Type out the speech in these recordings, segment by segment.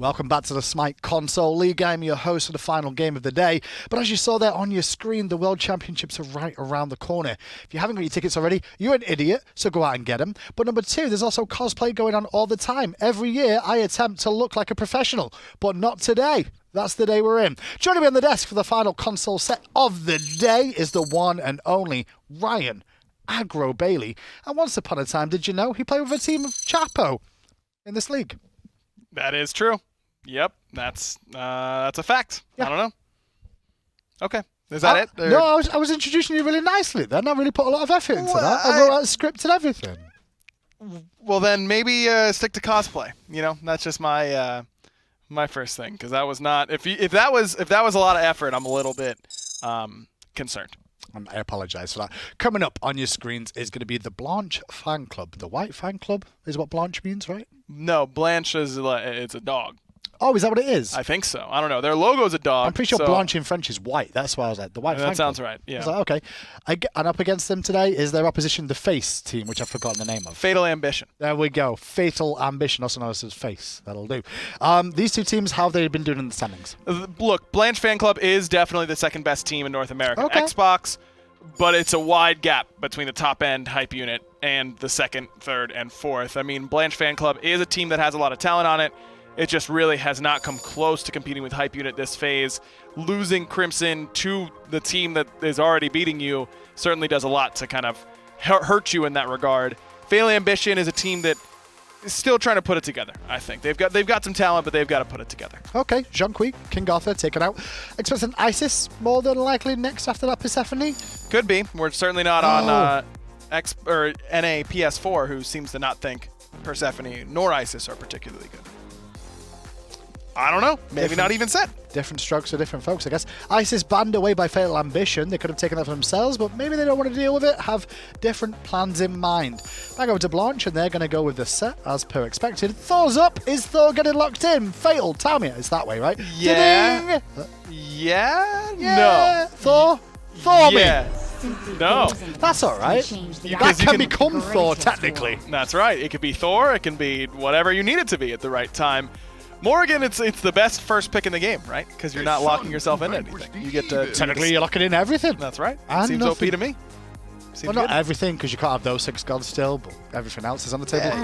Welcome back to the SMITE Console League. I'm your host for the final game of the day. But as you saw there on your screen, the World Championships are right around the corner. If you haven't got your tickets already, you're an idiot, so go out and get them. But number two, there's also cosplay going on all the time. Every year, I attempt to look like a professional, but not today. That's the day we're in. Joining me on the desk for the final console set of the day is the one and only Ryan Aggro Bailey. And once upon a time, did you know he played with a team of JPrro in this league? That is true. Yep, that's a fact. Yeah. I don't know. Okay, is that it? Or... No, I was introducing you really nicely then. I really put a lot of effort into that. I wrote out a script and everything. Well, then maybe stick to cosplay. You know, that's just my my first thing, because that was not. If that was a lot of effort, I'm a little bit concerned. I apologize for that. Coming up on your screens is going to be the Blanche fan club. The white fan club is what Blanche means, right? No, Blanche is it's a dog. Oh, is that what it is? I think so. I don't know. Their logo's a dog. I'm pretty sure Blanche in French is white. That's why I was like, the white fan club. That sounds right, yeah. I was like, okay. And up against them today is their opposition, the Face team, which I've forgotten the name of. Fatal Ambition. There we go. Fatal Ambition, also known as Face. That'll do. These two teams, how have they been doing in the standings? Look, Blanche Fan Club is definitely the second best team in North America. Okay. Xbox, but it's a wide gap between the top-end hype unit and the second, third, and fourth. I mean, Blanche Fan Club is a team that has a lot of talent on it. It just really has not come close to competing with hype unit this phase. Losing Crimson to the team that is already beating you certainly does a lot to kind of hurt you in that regard. Fatal Ambition is a team that is still trying to put it together, I think. They've got some talent, but they've got to put it together. Okay, Jean-Qui, King Arthur, taken out. Expecting Isis more than likely next after that Persephone? Could be. We're certainly not on NA PS4, who seems to not think Persephone nor Isis are particularly good. I don't know. Maybe not even set. Different strokes for different folks, I guess. Isis banned away by Fatal Ambition. They could have taken that for themselves, but maybe they don't want to deal with it, have different plans in mind. Back over to Blanche, and they're going to go with the set, as per expected. Thor's up. Is Thor getting locked in? Fatal. Tell me. It's that way, right? Yeah. Yeah? No. Thor? Yeah. No. That's all right. That can become Thor, technically. That's right. It could be Thor. It can be whatever you need it to be at the right time. Morrigan, it's the best first pick in the game, right? Because you're not locking yourself into anything. You get to technically you're locking in everything. That's right. And seems nothing. OP to me. Well, not everything, because you can't have those 6 gods still, but everything else is on the table.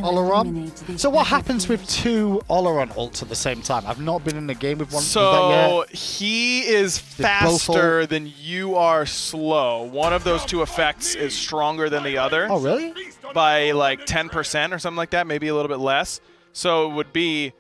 Olorun. So what happens with 2 Olorun ults at the same time? I've not been in the game with one. So he is faster than you are slow. One of those 2 effects is stronger than the other. Oh, really? By like 10% or something like that, maybe a little bit less. So it would be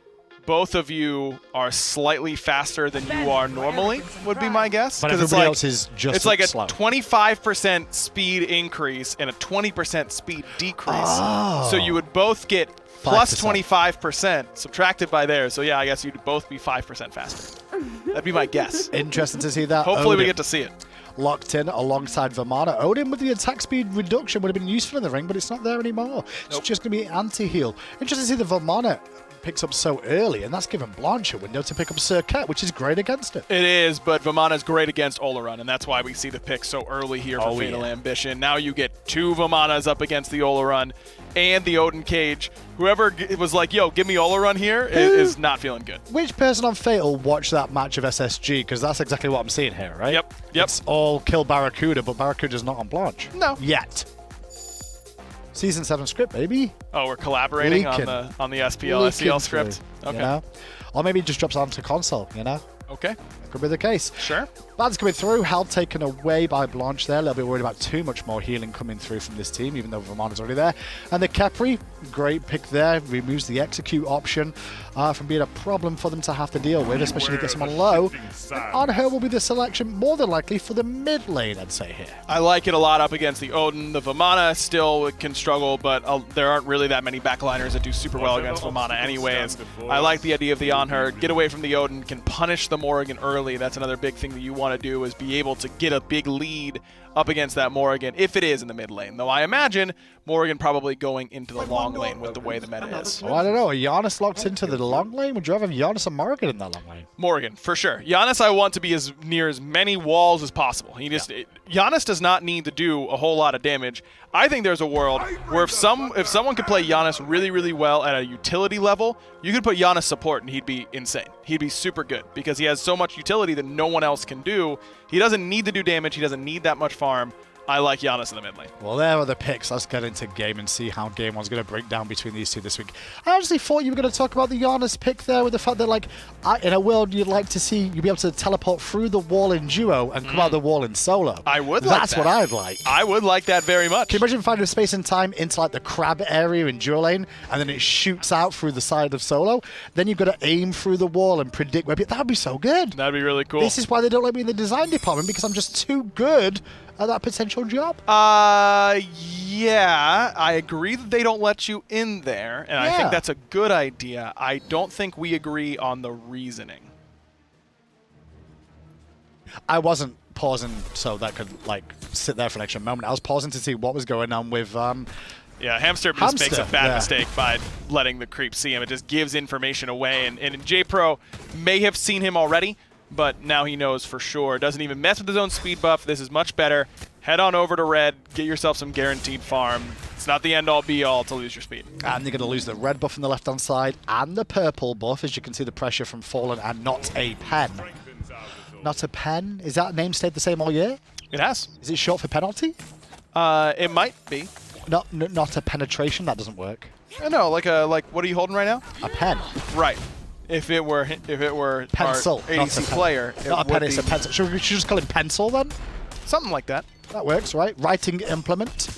both of you are slightly faster than you are normally, would be my guess. But everybody else is just it's like slow. a 25% speed increase and a 20% speed decrease. Oh. So you would both get 5%. plus 25% subtracted by there. So yeah, I guess you'd both be 5% faster. That'd be my guess. Interesting to see that. Hopefully Odin we get to see it. Locked in alongside Vamana. Odin with the attack speed reduction would have been useful in the ring, but it's not there anymore. It's just going to be anti-heal. Interesting to see the Vamana picks up so early, and that's given Blanche a window to pick up Serqet, which is great against it. It is, but Vamana's great against Olorun, and that's why we see the pick so early here for Fatal Ambition. Now you get 2 Vamanas up against the Olorun and the Odin cage. Whoever was like, yo, give me Olorun here is not feeling good. Which person on Fatal watched that match of SSG? Because that's exactly what I'm seeing here, right? Yep. It's all kill Barracuda, but Barracuda's not on Blanche. No. Yet. Season 7 script, baby. Oh, we're collaborating on the SPL SCL script. Okay. You know? Or maybe it just drops onto console, you know? Okay. Could be the case. Sure. Bans coming through. Health taken away by Blanche there. A little bit worried about too much more healing coming through from this team, even though Vamana's already there. And the Khepri, great pick there. Removes the execute option from being a problem for them to have to deal with, especially if you get someone low. Anhur will be the selection more than likely for the mid lane, I'd say here. I like it a lot up against the Odin. The Vamana still can struggle, but there aren't really that many backliners that do super well against Vamana anyways. I like the idea of the Anhur. Get away from the Odin, can punish the Morrigan early. That's another big thing that you want to do, is be able to get a big lead up against that Morrigan if it is in the mid lane. Though I imagine Morrigan probably going into the long lane with the way the meta is. Oh, I don't know. Janus locked into the long lane? Would you rather have Janus and Morrigan in that long lane? Morrigan, for sure. Janus, I want to be as near as many walls as possible. Janus does not need to do a whole lot of damage. I think there's a world where if someone could play Janus really, really well at a utility level, you could put Janus support and he'd be insane. He'd be super good because he has so much utility that no one else can do. He doesn't need to do damage. He doesn't need that much farm. I like Janus in the mid lane. Well, there are the picks. Let's get into game and see how game one's going to break down between these two this week. I actually thought you were going to talk about the Janus pick there with the fact that, like, in a world you'd like to see you be able to teleport through the wall in duo and come out the wall in solo. I would like That's that. what I'd like. I would like that very much. Can you imagine finding space and time into, like, the crab area in duo lane and then it shoots out through the side of solo? Then you've got to aim through the wall and predict where... That would be so good. That'd be really cool. This is why they don't let me in the design department, because I'm just too good at that potential job. Yeah, I agree that they don't let you in there, and I think that's a good idea. I don't think we agree on the reasoning. I wasn't pausing so that could, like, sit there for an extra moment. I was pausing to see what was going on with... Yeah, Hamster just makes a bad mistake by letting the creep see him. It just gives information away, and JPrro may have seen him already, but now he knows for sure. Doesn't even mess with his own speed buff. This is much better. Head on over to red, get yourself some guaranteed farm. It's not the end-all be-all to lose your speed. And you're going to lose the red buff on the left-hand side and the purple buff, as you can see the pressure from Fallen and Not a Pen. Not a Pen? Is that name stayed the same all year? It has. Is it short for penalty? It might be. Not a penetration? That doesn't work. No, like what are you holding right now? A pen. Right. If it were Pencil, our ADC player, not a pen, it's a pencil. Should we just call it pencil then? Something like that. That works, right? Writing implement.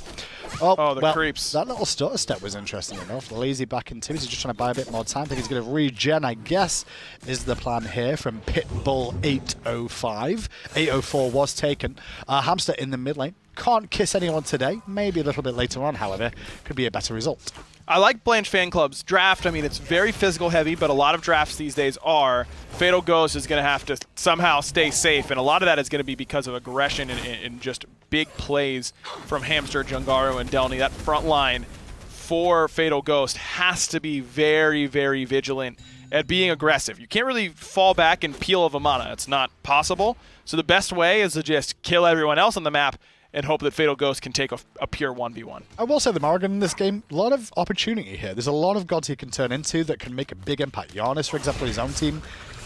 Oh, the creeps. That little stutter step was interesting enough. Lazy back into it. He's just trying to buy a bit more time. I think he's going to regen, I guess, is the plan here from Pitbull 805. 804 was taken. Hamster in the mid lane. Can't kiss anyone today. Maybe a little bit later on, however. Could be a better result. I like Blanche fan club's draft. I mean, it's very physical heavy, but a lot of drafts these days are. Fatal Ghost is going to have to somehow stay safe, and a lot of that is going to be because of aggression and just big plays from Hamster, Jangaru, and Delnyy. That front line for Fatal Ghost has to be very, very vigilant at being aggressive. You can't really fall back and peel a Vamana. It's not possible. So the best way is to just kill everyone else on the map and hope that Fatal Ghost can take a pure 1v1. I will say the Morrigan in this game, a lot of opportunity here. There's a lot of gods he can turn into that can make a big impact. Janus, for example, his own team.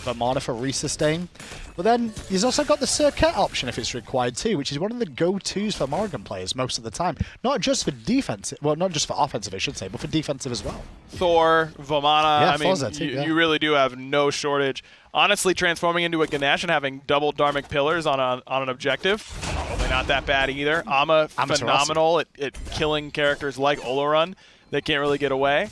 Vamana for resustain. But then he's also got the Serqet option if it's required too, which is one of the go-tos for Morrigan players most of the time. Not just for defensive, well, not just for offensive, I should say, but for defensive as well. Thor, Vamana, yeah, I mean, you really do have no shortage. Honestly, transforming into a Ganesha and having double Dharmic Pillars on an objective, probably not that bad either. Amaterasu. Phenomenal at killing characters like Olorun that can't really get away.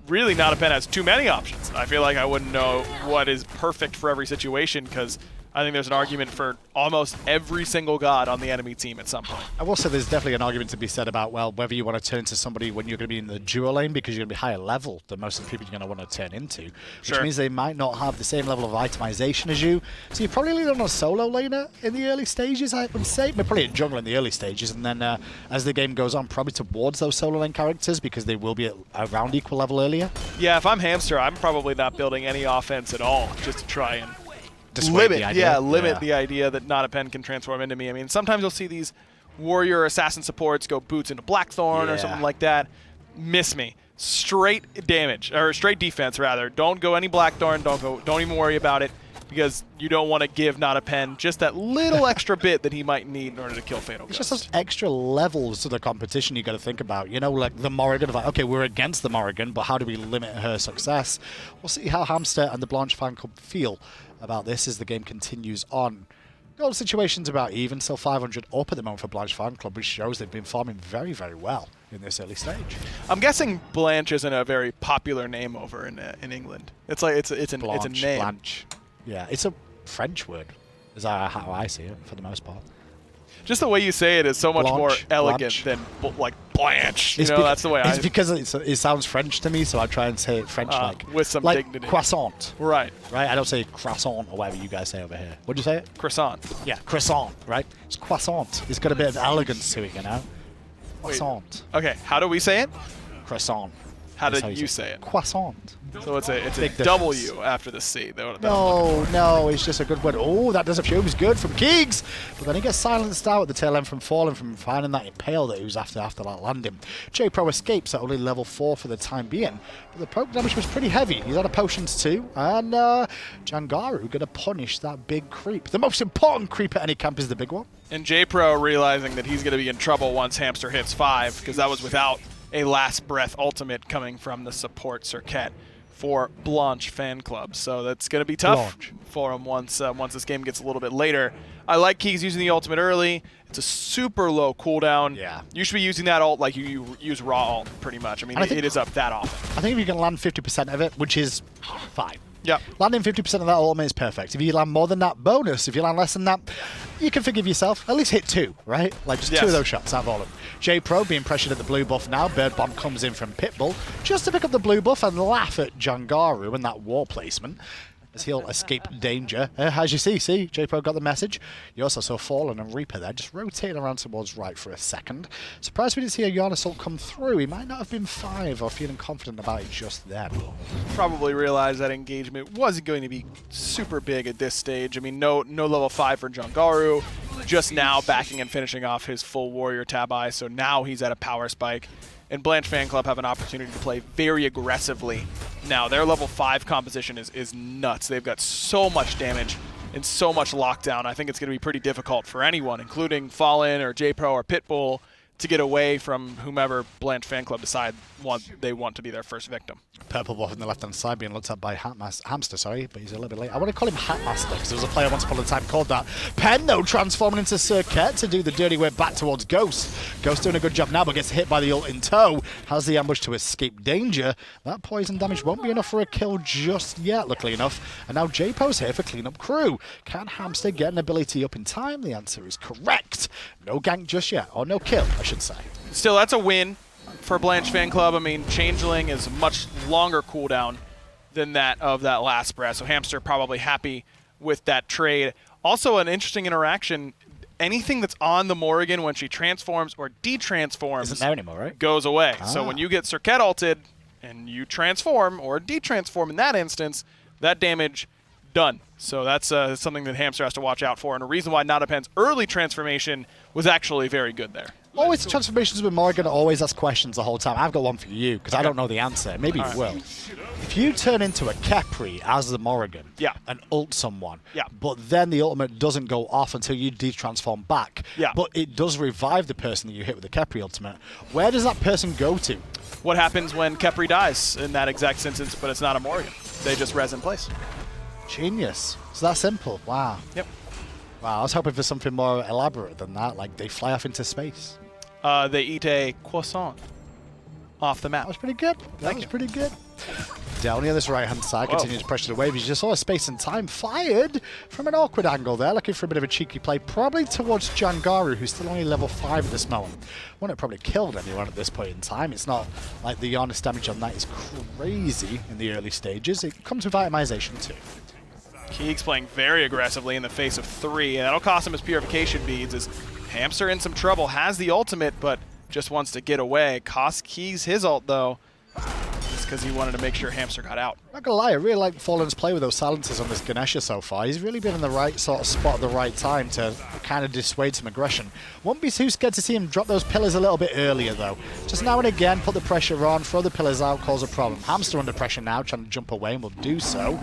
Really, Not a Pen has too many options. I feel like I wouldn't know what is perfect for every situation because I think there's an argument for almost every single god on the enemy team at some point. I will say there's definitely an argument to be said about, well, whether you want to turn to somebody when you're going to be in the duo lane because you're going to be higher level than most of the people you're going to want to turn into, which means they might not have the same level of itemization as you. So you probably lean on a solo laner in the early stages, I would say. But probably a jungler in the early stages, and then as the game goes on, probably towards those solo lane characters because they will be at around equal level earlier. Yeah, if I'm Hamster, I'm probably not building any offense at all just to try and limit the idea that Not a Pen can transform into me. I mean, sometimes you'll see these warrior assassin supports go boots into Blackthorn or something like that. Miss me. Straight damage, or straight defense rather. Don't go any Blackthorn. Don't even worry about it because you don't want to give Not a Pen just that little extra bit that he might need in order to kill Fatal Ghost. It's just those extra levels to the competition you got to think about. You know, like the Morrigan, like, okay, we're against the Morrigan, but how do we limit her success? We'll see how Hamster and the Blanche fan club feel about this as the game continues on. Goal situation's about even, so 500 up at the moment for Blanche fan club, which shows they've been farming very, very well in this early stage. I'm guessing Blanche isn't a very popular name over in England. It's like it's a name. Blanche. Yeah, it's a French word, is how I see it for the most part. Just the way you say it is so much more elegant than like Blanche. You know, that's the way it's because it sounds French to me, so I try and say it French-like. With some like dignity. Croissant. Right. Right? I don't say croissant or whatever you guys say over here. What do you say it? Croissant. Yeah, croissant, right? It's croissant. It's got a bit of elegance to it, you know? Croissant. Okay, how do we say it? Croissant. How That's did you say it? Croissant. So it's a Big W difference. after the C. No, it's just a good word. Oh, that does a few. He's good from Keegs. But then he gets silenced out at the tail end from falling from finding that impale that he was after that landing. JPrro escapes at only level 4 for the time being. But the poke damage was pretty heavy. He's out of potions too. And Jangaru going to punish that big creep. The most important creep at any camp is the big one. And JPrro realizing that he's going to be in trouble once Hamster hits 5, because that was without a last breath ultimate coming from the support Serqet for Blanche fan club. So that's going to be tough for him once this game gets a little bit later. I like Keegs using the ultimate early. It's a super low cooldown. Yeah. You should be using that ult like you use raw ult pretty much. I mean, it is up that often. I think if you can land 50% of it, which is fine. Yeah. Landing 50% of that ultimate is perfect. If you land more than that, bonus. If you land less than that, you can forgive yourself. At least hit 2, right? Like just 2 of those shots out of all of them. JPrro being pressured at the blue buff now. Bird Bomb comes in from Pitbull just to pick up the blue buff and laugh at Jangaru and that war placement, as he'll escape danger. As you see, JPrro got the message. You also saw Fallen and Reaper there, just rotating around towards right for a second. Surprised we didn't see a Janus ult come through. He might not have been 5 or feeling confident about it just then. Probably realized that engagement wasn't going to be super big at this stage. I mean, no level 5 for Jangaru. Just now backing and finishing off his full warrior Tabi, so now he's at a power spike. And Blanche fan club have an opportunity to play very aggressively. Now, their level 5 composition is nuts. They've got so much damage and so much lockdown. I think it's going to be pretty difficult for anyone, including Fallen or JPrro or Pitbull, to get away from whomever Blanche fan club decide they want to be their first victim. Purple buff on the left-hand side being looked at by Hamster, sorry, but he's a little bit late. I want to call him Hatmaster because there was a player once upon a time called that. Pen, though, transforming into Serqet to do the dirty way back towards Ghost. Ghost doing a good job now, but gets hit by the ult in tow. Has the ambush to escape danger. That poison damage won't be enough for a kill just yet, luckily enough. And now JPro's here for cleanup crew. Can Hamster get an ability up in time? The answer is correct. No gank just yet, or no kill, I should say. Still, that's a win for Blanche fan club. I mean, Changeling is a much longer cooldown than that of that last breath, so Hamster probably happy with that trade. Also, an interesting interaction. Anything that's on the Morrigan when she transforms or detransforms Isn't there anymore, right? goes away. So when you get Serqet ulted and you transform or detransform in that instance, that damage done. So that's something that Hamster has to watch out for, and a reason why Nadapen's early transformation was actually very good there. Always transformations with Morrigan always ask questions the whole time. I've got one for you, because I don't know the answer. Maybe you will. If you turn into a Kepri as the Morrigan and ult someone, but then the ultimate doesn't go off until you detransform back, but it does revive the person that you hit with the Kepri ultimate, where does that person go to? What happens when Kepri dies in that exact instance, but it's not a Morrigan? They just res in place. Genius. It's that simple. Wow. Yep. Wow, I was hoping for something more elaborate than that, like they fly off into space. They eat a croissant off the map. That was pretty good. That was pretty good. Delnyy on this right-hand side continues to pressure the wave. You just saw a space and time fired from an awkward angle there, looking for a bit of a cheeky play, probably towards Jangaru, who's still only level 5 at this moment. Wouldn't have probably killed anyone at this point in time. It's not like the honest damage on that is crazy in the early stages. It comes with itemization too. Keegs playing very aggressively in the face of 3, and that'll cost him his purification beads as Hamster in some trouble, has the ultimate, but just wants to get away. Cost Keegs his ult, though, just because he wanted to make sure Hamster got out. Not gonna lie, I really like Fallen's play with those silencers on this Ganesha so far. He's really been in the right sort of spot at the right time to kind of dissuade some aggression. Won't be too scared to see him drop those pillars a little bit earlier, though. Just now and again, put the pressure on, throw the pillars out, cause a problem. Hamster under pressure now, trying to jump away, and will do so.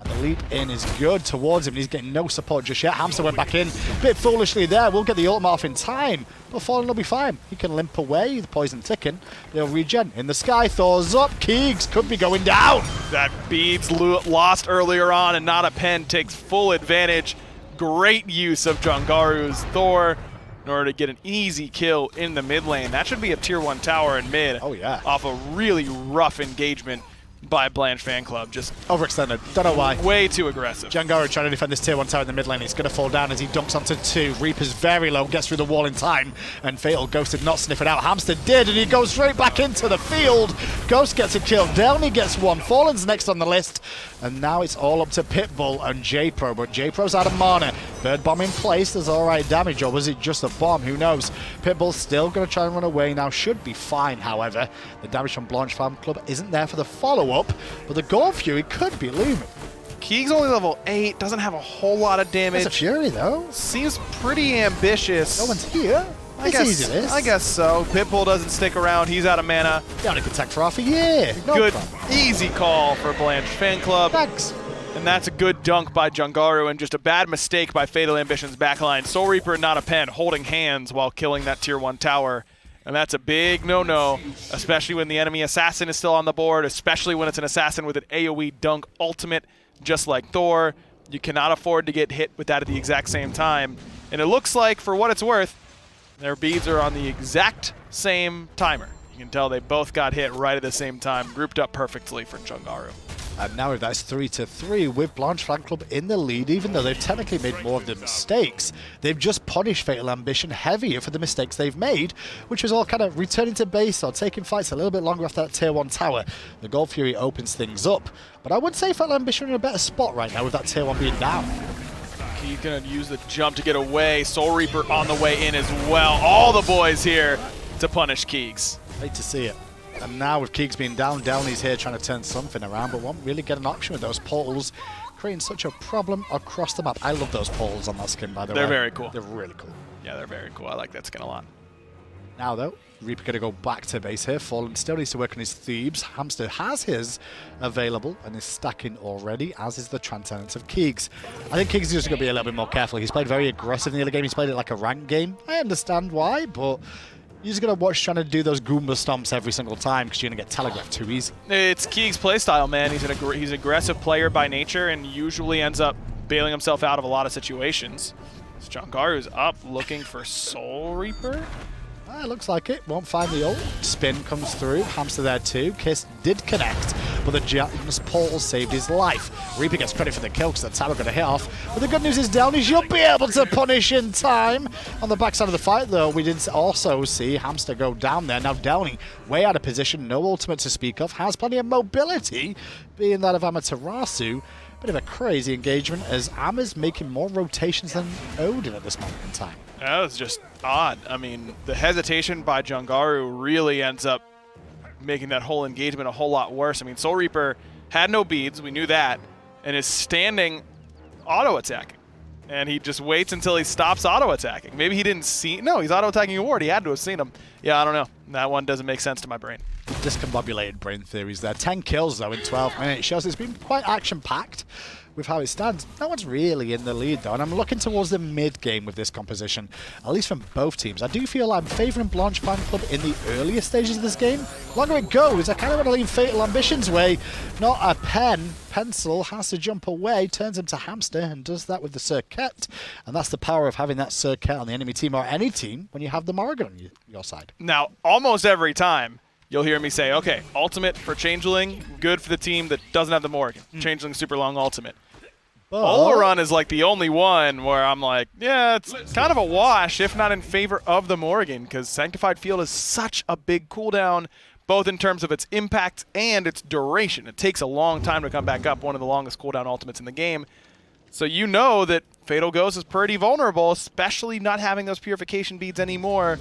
And the leap in is good towards him. He's getting no support just yet. Hamster went back in. Bit foolishly there. We'll get the ultimate off in time. But Fallen will be fine. He can limp away. The poison ticking. They'll regen. In the sky, Thor's up. Keegs could be going down. That beads lost earlier on, and Nadapen takes full advantage. Great use of Jangaru's Thor in order to get an easy kill in the mid lane. That should be a tier 1 tower in mid. Oh, yeah. Off a really rough engagement by Blanche fan club. Just overextended. Don't know why. Way too aggressive. Jangaru trying to defend this tier 1 tower in the mid lane. He's going to fall down as he dunks onto 2. Reaper's very low, gets through the wall in time, and Fatal Ghost did not sniff it out. Hamster did, and he goes straight back into the field. Ghost gets a kill. Delnyy gets one. Fallen's next on the list, and now it's all up to Pitbull and JPrro, but JPro's out of mana. Bird bomb in place, there's alright damage, or was it just a bomb? Who knows? Pitbull's still going to try and run away now, should be fine, however. The damage from Blanche Fan Club isn't there for the follow-up, but the Gore Fury could be looming. Keeg's only level 8, doesn't have a whole lot of damage. It's a Fury, though. Seems pretty ambitious. No one's here. I guess so. Pitbull doesn't stick around. He's out of mana. He only could attack for half a year. No Good, problem. easy call for Blanche Fan Club. Thanks. And that's a good dunk by Jangaru and just a bad mistake by Fatal Ambition's backline. Soul Reaper and Not a Pen holding hands while killing that tier 1 tower. And that's a big no-no, especially when the enemy assassin is still on the board, especially when it's an assassin with an AoE dunk ultimate, just like Thor. You cannot afford to get hit with that at the exact same time. And it looks like, for what it's worth, their beads are on the exact same timer. You can tell they both got hit right at the same time, grouped up perfectly for Jangaru. And now that's 3-3 with Blanche Fan Club in the lead, even though they've technically made more of the mistakes. They've just punished Fatal Ambition heavier for the mistakes they've made, which was all kind of returning to base or taking fights a little bit longer after that tier 1 tower. The Gold Fury opens things up, but I would say Fatal Ambition are in a better spot right now with that tier 1 being down. He's going to use the jump to get away. Soul Reaper on the way in as well. All the boys here to punish Keegs. Hate to see it. And now with Keegs being down, Delny's here trying to turn something around, but won't really get an option with those portals, creating such a problem across the map. I love those portals on that skin, by the way. They're very cool. They're really cool. Yeah, they're very cool. I like that skin a lot. Now, though, Reaper going to go back to base here. Fallen still needs to work on his Thebes. Hamster has his available and is stacking already, as is the Transcendence of Keegs. I think Keegs is just going to be a little bit more careful. He's played very aggressive in the early game. He's played it like a ranked game. I understand why, but you're just going to watch trying to do those Goomba stomps every single time because you're going to get telegraphed too easy. It's Keegs' playstyle, man. He's an aggressive player by nature and usually ends up bailing himself out of a lot of situations. So Jangaru's up looking for Soul Reaper. It looks like it. Won't find the ult. Spin comes through. Hamster there too. Kiss did connect, but the Janus portal saved his life. Reaper gets credit for the kill because the tower got to hit off. But the good news is Delnyy, you'll be able to punish in time. On the backside of the fight, though, we did also see Hamster go down there. Now Delnyy, way out of position, no ultimate to speak of, has plenty of mobility, being that of Amaterasu. Bit of a crazy engagement as Am's making more rotations than Odin at this moment in time. That was just odd. I mean, the hesitation by Jangaru really ends up making that whole engagement a whole lot worse. I mean, Soul Reaper had no beads, we knew that, and is standing auto-attacking. And he just waits until he stops auto-attacking. Maybe he didn't see... No, he's auto-attacking a ward. He had to have seen him. Yeah, I don't know. That one doesn't make sense to my brain. Discombobulated brain theories there. 10 kills, though, in 12 minutes. Shows it's been quite action-packed with how it stands. No one's really in the lead, though, and I'm looking towards the mid-game with this composition, at least from both teams. I do feel I'm favouring Blanche Fan Club in the earlier stages of this game. The longer it goes, I kind of want to lean Fatal Ambition's way. Not a pencil has to jump away, turns him to Hamster, and does that with the Serqet. And that's the power of having that Serqet on the enemy team, or any team, when you have the Morrigan on your side. Now, almost every time, you'll hear me say, okay, ultimate for Changeling, good for the team that doesn't have the Morrigan. Changeling super long ultimate. Olorun is like the only one where I'm like, yeah, it's kind of a wash, if not in favor of the Morrigan, because Sanctified Field is such a big cooldown, both in terms of its impact and its duration. It takes a long time to come back up, one of the longest cooldown ultimates in the game. So you know that Fatal Ghost is pretty vulnerable, especially not having those purification beads anymore.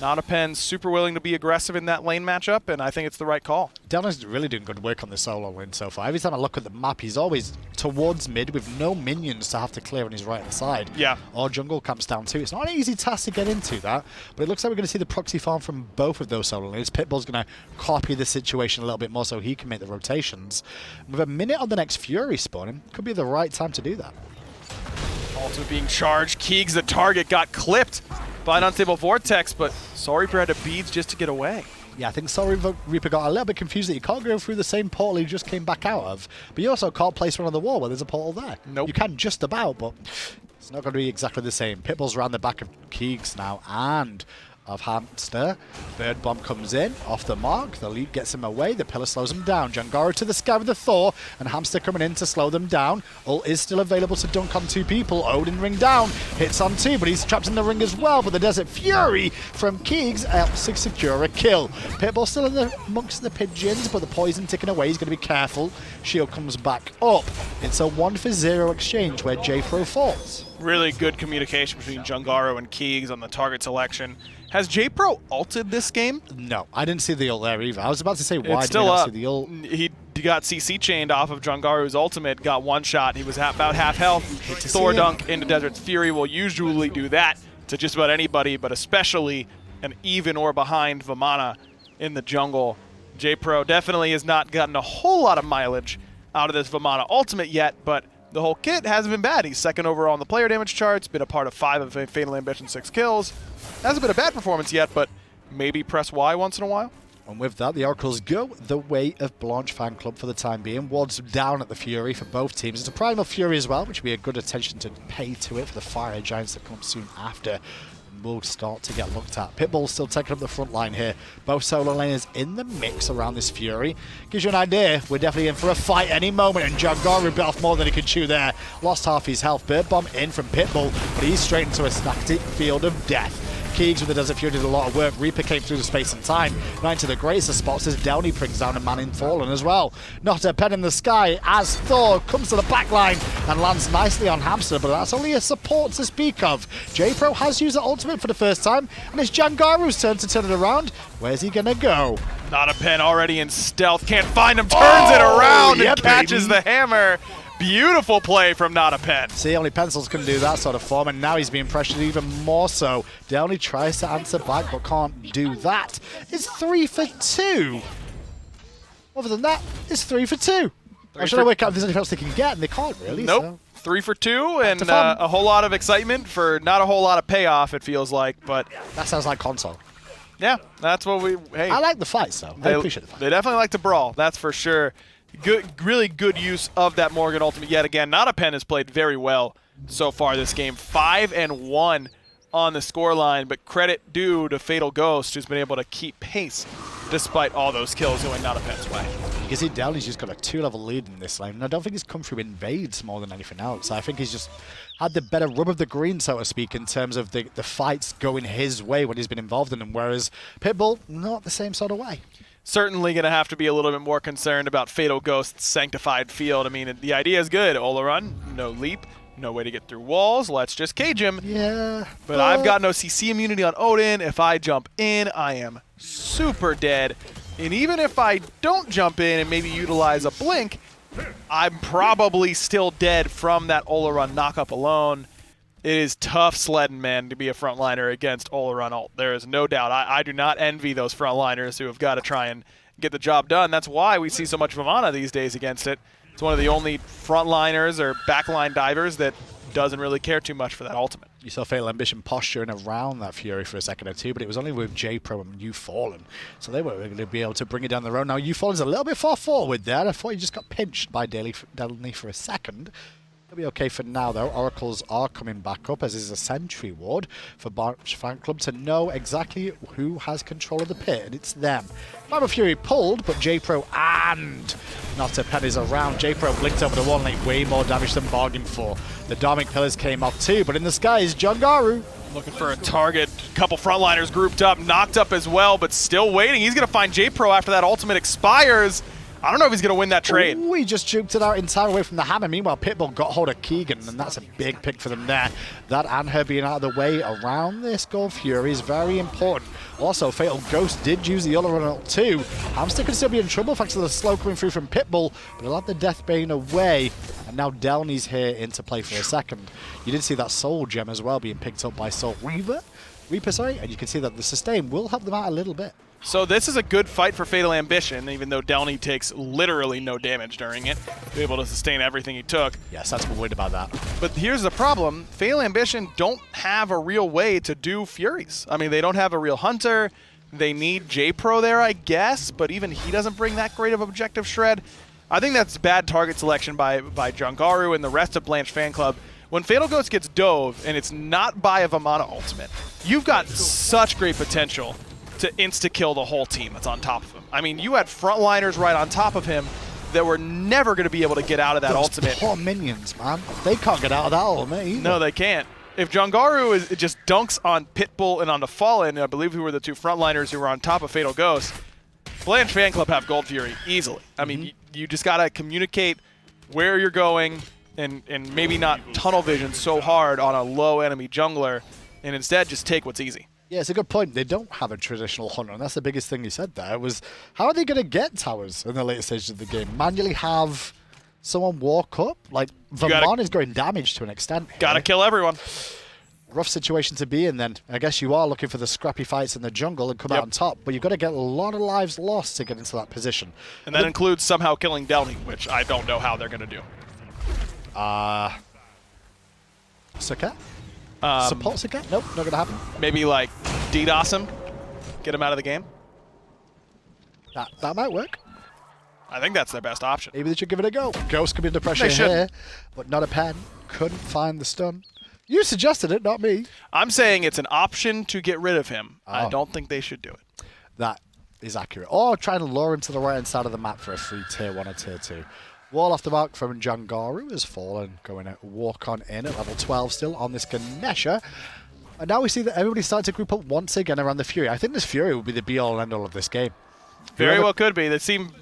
Not a Pen super willing to be aggressive in that lane matchup, and I think it's the right call. Delny's really doing good work on the solo lane so far. Every time I look at the map, he's always towards mid with no minions to have to clear on his right-hand side. Yeah. Or jungle camps down too. It's not an easy task to get into that, but it looks like we're going to see the proxy farm from both of those solo lanes. Pitbull's going to copy the situation a little bit more so he can make the rotations. With a minute on the next Fury spawning, could be the right time to do that. Also being charged, Keegs, the target, got clipped by an unstable vortex, but Soul Reaper had to beads just to get away. Yeah, I think Soul Reaper got a little bit confused that you can't go through the same portal he just came back out of, but you also can't place one on the wall where there's a portal there. Nope. You can just about, but it's not going to be exactly the same. Pitbull's around the back of Keegs now, and of Hamster. Bird bomb comes in, off the mark. The lead gets him away. The pillar slows him down. Jangaru to the sky with the Thor, and Hamster coming in to slow them down. Ult is still available to dunk on two people. Odin ring down, hits on two, but he's trapped in the ring as well. But the Desert Fury from Keegs helps to secure a kill. Pitbull still in the amongst the pigeons, but the poison ticking away. He's going to be careful. Shield comes back up. It's a 1-for-0 exchange where JPrro falls. Really good communication between Jangaru and Keegs on the target selection. Has JPrro ulted this game? No, I didn't see the ult there either. I was about to say, why It's did we still not up. see the ult? He got CC chained off of Jangaru's ultimate, got one shot. He was about half health. Thor dunk into Desert's Fury will usually do that to just about anybody, but especially an even or behind Vamana in the jungle. JPrro definitely has not gotten a whole lot of mileage out of this Vamana ultimate yet, but the whole kit hasn't been bad. He's second overall on the player damage charts, been a part of 5 of Fatal Ambition 6 kills. Hasn't been a bad performance yet, but maybe press Y once in a while. And with that, the Oracles go the way of Blanche fan club for the time being. Wards down at the Fury for both teams. It's a Primal Fury as well, which will be a good attention to pay to it for the Fire Giants that come soon after. Will start to get looked at. Pitbull still taking up the front line here. Both solo laners in the mix around this Fury. Gives you an idea, we're definitely in for a fight any moment, and Jangaru bit off more than he could chew there. Lost half his health. Bird Bomb in from Pitbull, but he's straight into a static field of death. Keegs with the Desert Fury did a lot of work. Reaper came through the space and time. Now into the greatest of spots as Delnyy brings down a man in Fallen as well. Not a pen in the sky as Thor comes to the back line and lands nicely on Hamster, but that's only a support to speak of. JPrro has used the ultimate for the first time, and it's Jangaru's turn to turn it around. Where's he gonna go? Not a pen already in stealth. Can't find him. Turns it around and catches the hammer. Beautiful play from Not a Pen. See, only pencils can do that sort of form, and now he's being pressured even more so. Delnyy tries to answer back, but can't do that. It's 3 for 2. Other than that, it's 3 for 2. I'm trying to work out if there's anything else they can get, and they can't really. Nope. So. 3 for 2, and a whole lot of excitement for not a whole lot of payoff, it feels like, but... That sounds like console. Yeah, that's what we... Hey, I like the fights, though. I appreciate the fight. They definitely like to brawl, that's for sure. Good, really good use of that Morrigan ultimate yet again. Not a Pen has played very well so far this game. 5-1 on the scoreline, but credit due to Fatal Ghost, who's been able to keep pace despite all those kills going Not a Pen's way. You can see Delny's just got a 2-level lead in this lane, and I don't think he's come through invades more than anything else. I think he's just had the better rub of the green, so to speak, in terms of the fights going his way when he's been involved in them, whereas Pitbull, not the same sort of way. Certainly going to have to be a little bit more concerned about Fatal Ghost's sanctified field. I mean, the idea is good. Olorun, no leap, no way to get through walls. Let's just cage him. Yeah. But I've got no CC immunity on Odin. If I jump in, I am super dead. And even if I don't jump in and maybe utilize a blink, I'm probably still dead from that Olorun knockup alone. It is tough sledding, man, to be a frontliner against Olorun ult. There is no doubt. I do not envy those frontliners who have got to try and get the job done. That's why we see so much Vamana these days against it. It's one of the only frontliners or backline divers that doesn't really care too much for that ultimate. You saw Fatal Ambition posturing around that Fury for a second or two, but it was only with JPrro and uFallen. So they weren't going to be able to bring it down their own. Now, uFallen's a little bit far forward there. I thought he just got pinched by Delnyy for a second. It'll be okay for now, though. Oracles are coming back up, as is a sentry ward for Blanche fan club to know exactly who has control of the pit, and it's them. Primal Fury pulled, but JPrro and Not a Pen is around. JPrro blinked over the wall and ate way more damage than bargained for. The Dharmic Pillars came off too, but in the sky is Jangaru. Looking for a target. A couple frontliners grouped up, knocked up as well, but still waiting. He's going to find JPrro after that ultimate expires. I don't know if he's going to win that trade. Ooh, he just juked it out in time away from the hammer. Meanwhile, Pitbull got hold of Keegan, and that's a big pick for them there. That Anhur being out of the way around this Gold Fury is very important. Also, Fatal Ghost did use the Olorun ult too. Hamster could still be in trouble thanks to the slow coming through from Pitbull, but he'll have the Death Bane away. And now Delny's here into play for a second. You did see that Soul Gem as well being picked up by Soul Reaper, and you can see that the sustain will help them out a little bit. So this is a good fight for Fatal Ambition, even though Delnyy takes literally no damage during it. Be able to sustain everything he took. Yes, that's worried about that. But here's the problem. Fatal Ambition don't have a real way to do Furies. I mean, they don't have a real hunter. They need JPrro there, I guess, but even he doesn't bring that great of objective shred. I think that's bad target selection by Jangaru and the rest of Blanche fan club. When Fatal Ghost gets dove, and it's not by a Vamana ultimate, you've got such great potential to insta-kill the whole team that's on top of him. I mean, you had frontliners right on top of him that were never going to be able to get out of that ultimate. Poor minions, man. They can't get out of that ultimate either. No, they can't. If Jangaru it just dunks on Pitbull and on the Fallen, I believe who were the two frontliners who were on top of Fatal Ghost, Blanche fan club have Gold Fury easily. I mean, you just got to communicate where you're going, and maybe not tunnel vision so hard on a low enemy jungler, and instead just take what's easy. Yeah, it's a good point. They don't have a traditional hunter, and that's the biggest thing you said there, was how are they going to get towers in the later stages of the game? Manually have someone walk up? Like, Vamana is going damage to an extent here. Gotta kill everyone. Rough situation to be in then. I guess you are looking for the scrappy fights in the jungle and come out on top, but you've got to get a lot of lives lost to get into that position. And that includes somehow killing Delnyy, which I don't know how they're going to do. Serqet? Support Serqet? Nope, not going to happen. Maybe like DDoS him, get him out of the game. That might work. I think that's their best option. Maybe they should give it a go. Ghost could be under pressure here, but not a pen. Couldn't find the stun. You suggested it, not me. I'm saying it's an option to get rid of him. I don't think they should do it. That is accurate. Or try to lure him to the right-hand side of the map for a free tier 1 or tier 2. Wall off the mark from Jangaru has fallen, going to walk on in at level 12 still on this Ganesha. And now we see that everybody's starting to group up once again around the Fury. I think this Fury will be the be-all and end-all of this game. Very well could be.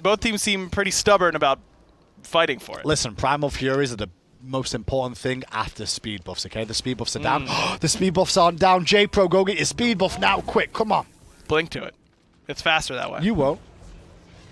Both teams seem pretty stubborn about fighting for it. Listen, Primal Furies are the most important thing after speed buffs, okay? The speed buffs are down. The speed buffs aren't down. JPrro, go get your speed buff now, quick, come on. Blink to it. It's faster that way. You won't.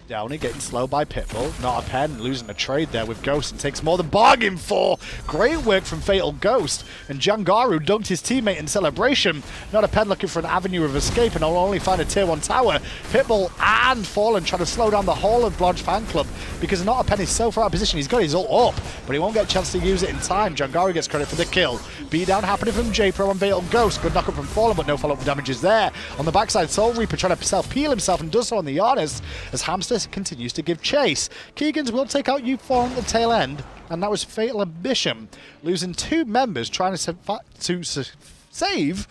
Delnyy getting slow by Pitbull. Not a pen, losing a trade there with Ghost and takes more than bargain for. Great work from Fatal Ghost. And Jangaru dunked his teammate in celebration. Not a pen looking for an avenue of escape and will only find a tier 1 tower. Pitbull and Fallen trying to slow down the whole of Blanche fan club because Not a pen is so far out of position. He's got his ult up, but he won't get a chance to use it in time. Jangaru gets credit for the kill. Beatdown happening from JPrro and Fatal Ghost. Good knock up from Fallen, but no follow-up damages there. On the backside, Soul Reaper trying to self-peel himself and does so on the Janus as Hamster continues to give chase. Keegans will take out uFallen at the tail end, and that was Fatal Ambition, losing 2 members trying to save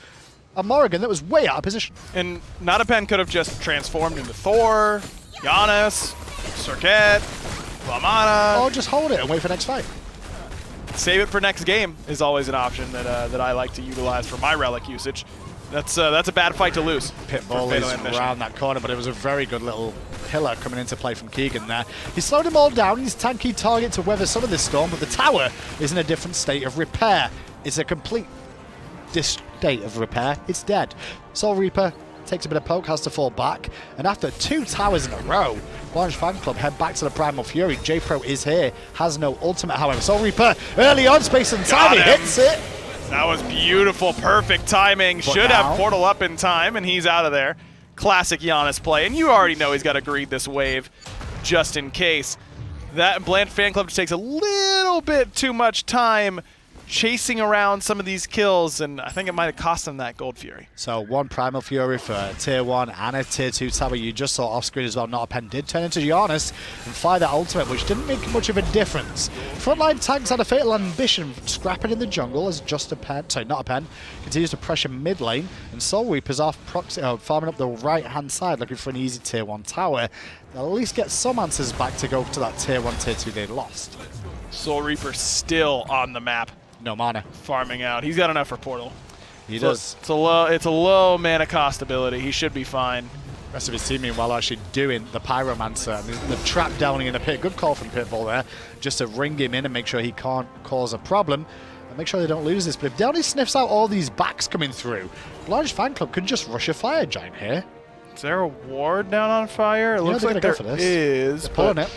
a Morrigan that was way out of position. And Not a pen could have just transformed into Thor, Janus, Serqet, Vamana. Or just hold it and wait for next fight. Save it for next game is always an option that I like to utilize for my relic usage. That's a bad fight to lose. Pitbull is around that corner, but it was a very good little pillar coming into play from Keegan there. He slowed them all down. He's tanky target to weather some of this storm, but the tower is in a different state of repair. It's a complete state of repair. It's dead. Soul Reaper takes a bit of poke, has to fall back, and after 2 towers in a row, Blanche fan club head back to the Primal Fury. JPrro is here, has no ultimate, however. Soul Reaper early on, space and time, he hits it. That was beautiful, perfect timing. But should now, have portal up in time, and he's out of there. Classic Janus play, and you already know he's got to greed this wave just in case. That Blanche fan club just takes a little bit too much time chasing around some of these kills, and I think it might have cost them that Gold Fury. So 1 Primal Fury for tier 1 and a tier 2 tower. You just saw off screen as well. Not a pen did turn into Janus and fire that ultimate, which didn't make much of a difference. Frontline tanks had a Fatal Ambition, scrapping in the jungle as just a pen, sorry, Not a pen, continues to pressure mid lane, and Soul Reaper's off farming up the right hand side, looking for an easy tier 1 tower. They'll at least get some answers back to go to that tier 1, tier 2 they lost. Soul Reaper still on the map. No mana. Farming out. He's got enough for portal. He does. It's a low mana cost ability. He should be fine. Rest of his team meanwhile actually doing the Pyromancer. And they've trapped Delnyy in a pit. Good call from Pitbull there, just to ring him in and make sure he can't cause a problem. And make sure they don't lose this. But if Delnyy sniffs out all these backs coming through, Blanche fan club could just rush a Fire Giant here. Is there a ward down on fire? It looks like there is. They're pulling it.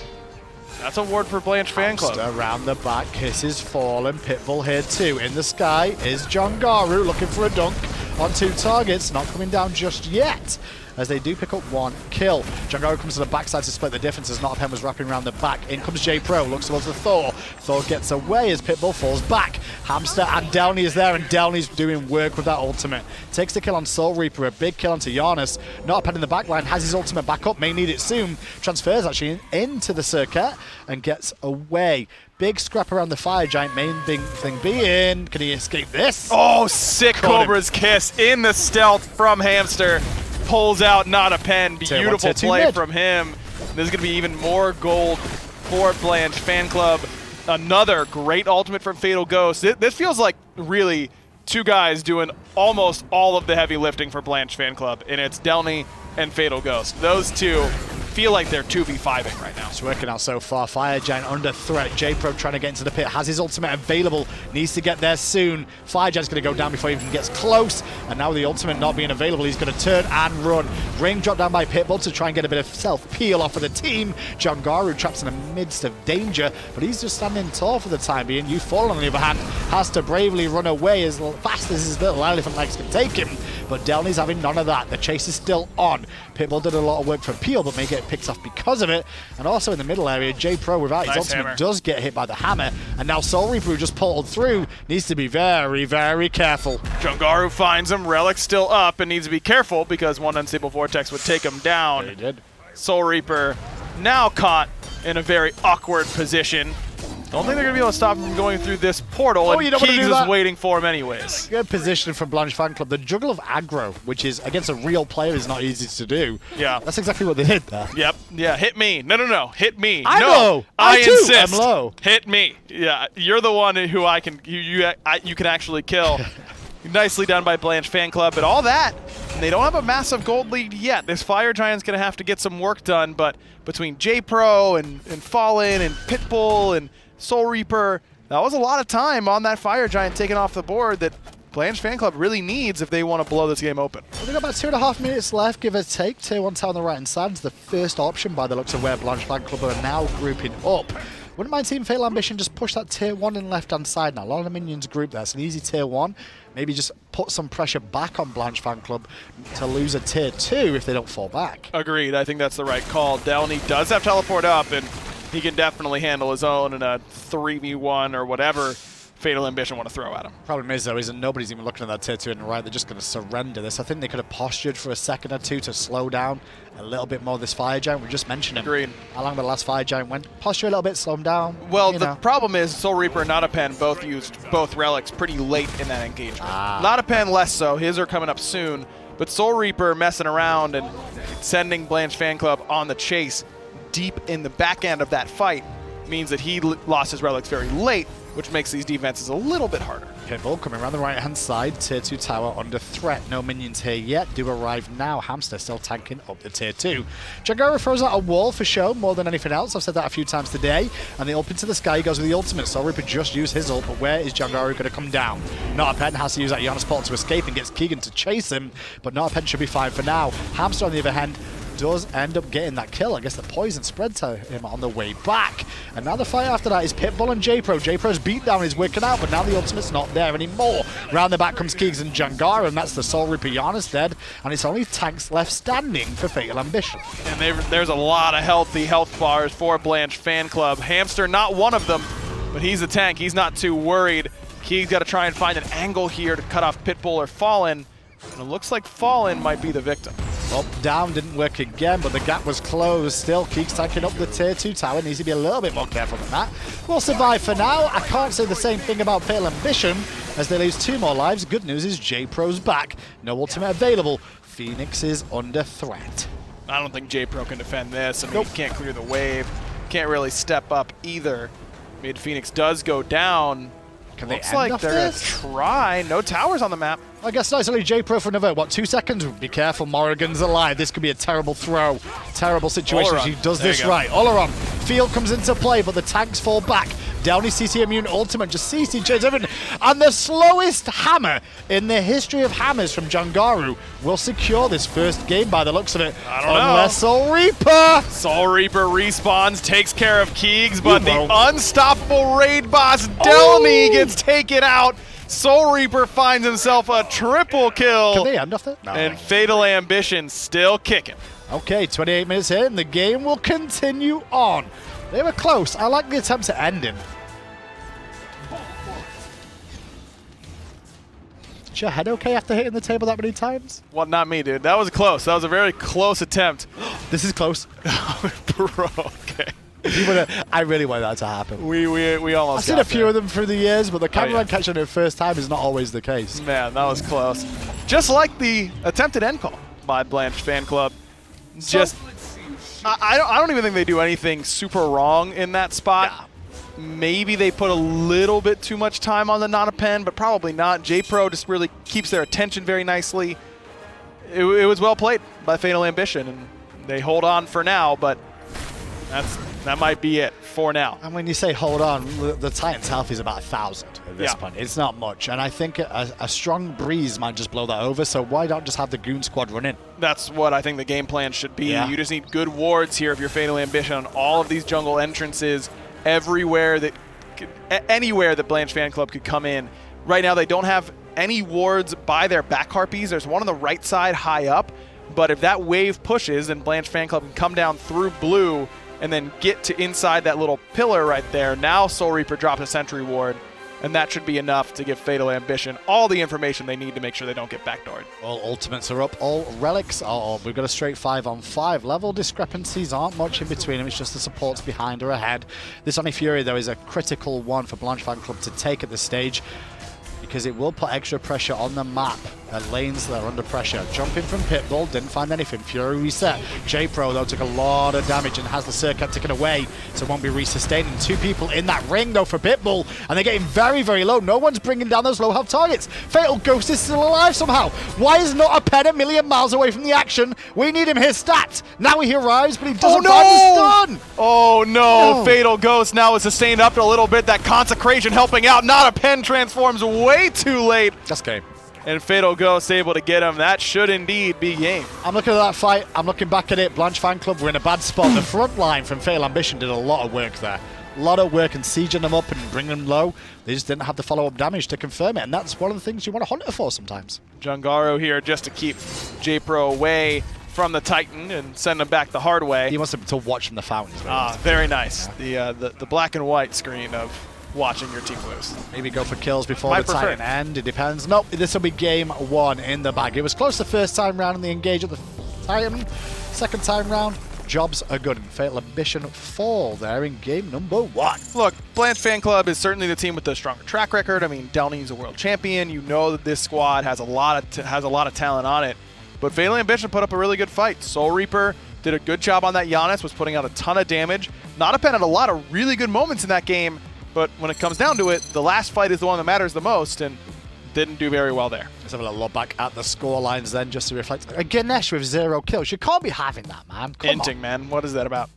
That's a ward for Blanche fan club. Around the back, kisses Fallen. Pitbull here too. In the sky is Jangaru looking for a dunk on 2 targets. Not coming down just yet, as they do pick up 1 kill. Jangaru comes to the backside to split the difference as Not a pen was wrapping around the back. In comes JPrro, looks towards the Thor. Thor gets away as Pitbull falls back. Hamster and Delnyy is there, and Delny's doing work with that ultimate. Takes the kill on Soul Reaper, a big kill onto Janus. Not a pen in the back line, has his ultimate back up, may need it soon. Transfers actually into the Serqet and gets away. Big scrap around the Fire Giant, main big thing being, can he escape this? Oh, sick Cobra's Kiss in the stealth from Hamster. Pulls out Not a pen. Beautiful play from him. There's going to be even more gold for Blanche fan club. Another great ultimate from Fatal Ghost. This feels like really 2 guys doing almost all of the heavy lifting for Blanche fan club, and it's Delnyy and Fatal Ghost. Those 2 feel like they're 2v5ing right now. It's working out so far. Fire Giant under threat. JPrro trying to get into the pit. Has his ultimate available. Needs to get there soon. Fire Giant's going to go down before he even gets close. And now with the ultimate not being available, he's going to turn and run. Ring drop down by Pitbull to try and get a bit of self-peel off of the team. Jangaru traps in the midst of danger, but he's just standing tall for the time being. uFallen, on the other hand, has to bravely run away as fast as his little elephant legs can take him. But Delny's having none of that. The chase is still on. Pitbull did a lot of work for Peel, but may get picked off because of it. And also in the middle area, JPrro, without his ultimate, hammer, does get hit by the hammer. And now Soul Reaper, who just portaled through, needs to be very, very careful. Jangaru finds him. Relic's still up and needs to be careful because one unstable vortex would take him down. Yeah, he did. Soul Reaper now caught in a very awkward position. Don't think they're going to be able to stop him from going through this portal, and Keegs is waiting for him anyways. Good position from Blanche fan club. The juggle of aggro, which is against a real player, is not easy to do. Yeah. That's exactly what they did there. Yep. Yeah, hit me. No. Hit me. I'm no. low. I insist. I'm low. Hit me. Yeah, you're the one who I can you can actually kill. Nicely done by Blanche fan club, but all that, they don't have a massive gold lead yet. This Fire Giant's going to have to get some work done, but between JPrro and Fallen and Pitbull and Soul Reaper, that was a lot of time on that Fire Giant taken off the board that Blanche fan club really needs if they want to blow this game open. Well, we've got about 2.5 minutes left, give or take. Tier 1 tower on the right-hand side is the first option by the looks of where Blanche fan club are now grouping up. Wouldn't mind seeing Fatal Ambition just push that tier 1 in left-hand side now. A lot of the minions group there. It's an easy tier 1. Maybe just put some pressure back on Blanche fan club to lose a tier 2 if they don't fall back. Agreed. I think that's the right call. Delnyy does have teleport up, and he can definitely handle his own in a 3v1 or whatever Fatal Ambition want to throw at him. Problem is, though, isn't nobody's even looking at that tier 2 in the right. They're just going to surrender this. I think they could have postured for a second or two to slow down a little bit more this Fire Giant. We just mentioned him. Agreed. How long the last Fire Giant went. Posture a little bit, slow him down. Well, the problem is Soul Reaper and Notapen both used both relics pretty late in that engagement. Notapen less so. His are coming up soon. But Soul Reaper messing around and sending Blanche fan club on the chase deep in the back end of that fight means that he lost his relics very late, which makes these defenses a little bit harder. Pitbull coming around the right-hand side. Tier 2 tower under threat. No minions here yet. Do arrive now. Hamster still tanking up the tier 2. Jangaru throws out a wall for show more than anything else. I've said that a few times today. And the up into the sky, he goes with the ultimate. Soul Reaper just used his ult, but where is Jangaru going to come down? Notapen has to use that Janus portal to escape and gets Keegan to chase him, but Notapen should be fine for now. Hamster, on the other hand, does end up getting that kill. I guess the poison spread to him on the way back. And now the fight after that is Pitbull and JPrro. JPro's beatdown is working out, but now the ultimate's not there anymore. Round the back comes Keegs and Jangaru, and that's the Soul Reaper Janus dead. And it's only tanks left standing for Fatal Ambition. And there's a lot of healthy health bars for Blanche fan club. Hamster, not one of them, but he's a tank. He's not too worried. Keegs got to try and find an angle here to cut off Pitbull or Fallen. And it looks like Fallen might be the victim. Up, down, didn't work again, but the gap was closed. Still, Keegs tanking up the tier 2 tower. Needs to be a little bit more careful than that. We'll survive for now. I can't say the same thing about Fatal Ambition as they lose 2 more lives. Good news is JPro's back. No ultimate available. Phoenix is under threat. I don't think JPrro can defend this. I mean, he can't clear the wave. Can't really step up either. Mid Phoenix does go down. Can Looks they end like off they're going to try. No towers on the map. I guess not. It's only JPrro for another, 2 seconds? Be careful, Morrigan's alive. This could be a terrible throw. Terrible situation. Olorun. She does this right. Olorun. Field comes into play, but the tanks fall back. Delnyy CC immune ultimate, just CC changes everything. And the slowest hammer in the history of hammers from Jangaru will secure this first game by the looks of it. I don't know. Unless Soul Reaper. Soul Reaper respawns, takes care of Keegs, but the unstoppable raid boss Delnyy gets taken out. Soul Reaper finds himself a triple kill. Can they end off it? No. And Fatal Ambition still kicking. Okay, 28 minutes in, the game will continue on. They were close. I like the attempt to end him. Is your head okay after hitting the table that many times? Well, not me, dude. That was close. That was a very close attempt. This is close. Bro, okay. I really want that to happen. We almost I've seen a few of them through the years, but the camera catching it first time is not always the case. Man, that was close. Just like the attempted end call by Blanche fan club. Just, I don't even think they do anything super wrong in that spot. Yeah. Maybe they put a little bit too much time on the Notapen, but probably not. JPrro just really keeps their attention very nicely. It was well played by Fatal Ambition, and They hold on for now, but that might be it for now. And when you say hold on, the Titan's health is about 1,000 at this Yeah. point. It's not much. And I think a strong breeze might just blow that over, so why not just have the Goon Squad run in? That's what I think the game plan should be. Yeah. You just need good wards here if you're Fatal Ambition on all of these jungle entrances, anywhere that Blanche Fan Club could come in. Right now they don't have any wards by their back harpies. There's one on the right side high up, but if that wave pushes, then Blanche Fan Club can come down through blue and then get to inside that little pillar right there. Now Soul Reaper drops a sentry ward, and that should be enough to give Fatal Ambition all the information they need to make sure they don't get backdoored. All ultimates are up, all relics are up. We've got a straight 5-on-5. Level discrepancies aren't much in between them, it's just the supports behind or ahead. This Oni Fury, though, is a critical one for Blanche Fan Club to take at this stage, because it will put extra pressure on the map. Lanes that are under pressure. Jumping from Pitbull, didn't find anything. Fury reset. JPrro, though, took a lot of damage and has the Serqet taken away, so won't be resustaining. 2 people in that ring, though, for Pitbull, and they're getting very, very low. No one's bringing down those low health targets. Fatal Ghost is still alive somehow. Why is not a pen a million miles away from the action? We need him here stat. Now he arrives, but he doesn't find the stun. Oh no! No. Fatal Ghost now is sustained up a little bit. That Consecration helping out. Not a pen transforms way too late. That's game. And Fatal Ghost able to get him. That should indeed be game. I'm looking at that fight. I'm looking back at it. Blanche Fan Club were in a bad spot. The front line from Fatal Ambition did a lot of work there. A lot of work and sieging them up and bringing them low. They just didn't have the follow-up damage to confirm it, and that's one of the things you want to hunt it for sometimes. Jangaru here just to keep JPrro away from the Titan and send him back the hard way. He wants to watch from the fountains. Very nice. Yeah. The black and white screen of watching your team lose. Maybe go for kills before Might the prefer Titan end. It depends. Nope, this will be game 1 in the bag. It was close the first time round in the engage at the Titan. Second time round, jobs are good. And Fatal Ambition fall there in game number 1. Look, Blanche Fan Club is certainly the team with the stronger track record. I mean, Delny's a world champion. You know that this squad has a lot of talent on it. But Fatal Ambition put up a really good fight. Soul Reaper did a good job on that Janus, was putting out a ton of damage. Not a pen had a lot of really good moments in that game, but when it comes down to it, the last fight is the one that matters the most, and didn't do very well there. Let's have a little look back at the score lines then, just to reflect. Ganesha with 0 kills. You can't be having that, man. Come Inting, on. man. What is that about?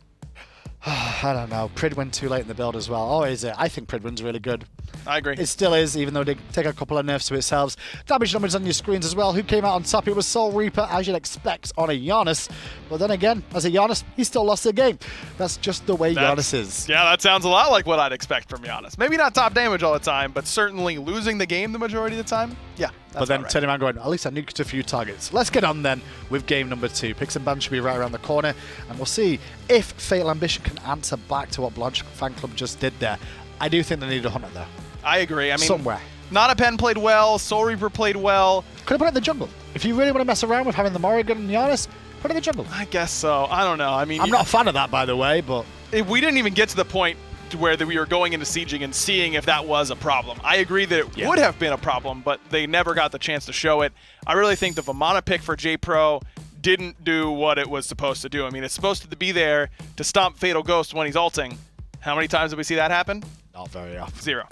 I don't know. Pridwin too late in the build as well. Oh, is it? I think Pridwin's really good. I agree. It still is, even though they take a couple of nerfs to itself. Damage numbers on your screens as well. Who came out on top? It was Soul Reaper, as you'd expect, on a Janus. But then again, as a Janus, he still lost the game. That's just the way Janus is. Yeah, that sounds a lot like what I'd expect from Janus. Maybe not top damage all the time, but certainly losing the game the majority of the time. Yeah, that's But then right. turning around going, at least I nuked a few targets. Let's get on then with game number 2. Picks and bans should be right around the corner, and we'll see if Fatal Ambition can answer back to what Blanche Fan Club just did there. I do think they need a hunter there. I agree. I mean, Somewhere. Not a pen played well. Soul Reaper played well. Could have put it in the jungle. If you really want to mess around with having the Morrigan and Janus, put it in the jungle. I guess so. I don't know. I mean, I'm not a fan of that, by the way, but we didn't even get to the point to where we were going into sieging and seeing if that was a problem. I agree that it would have been a problem, but they never got the chance to show it. I really think the Vamana pick for JPrro didn't do what it was supposed to do. I mean, it's supposed to be there to stomp Fatal Ghost when he's ulting. How many times did we see that happen? not very often. 0.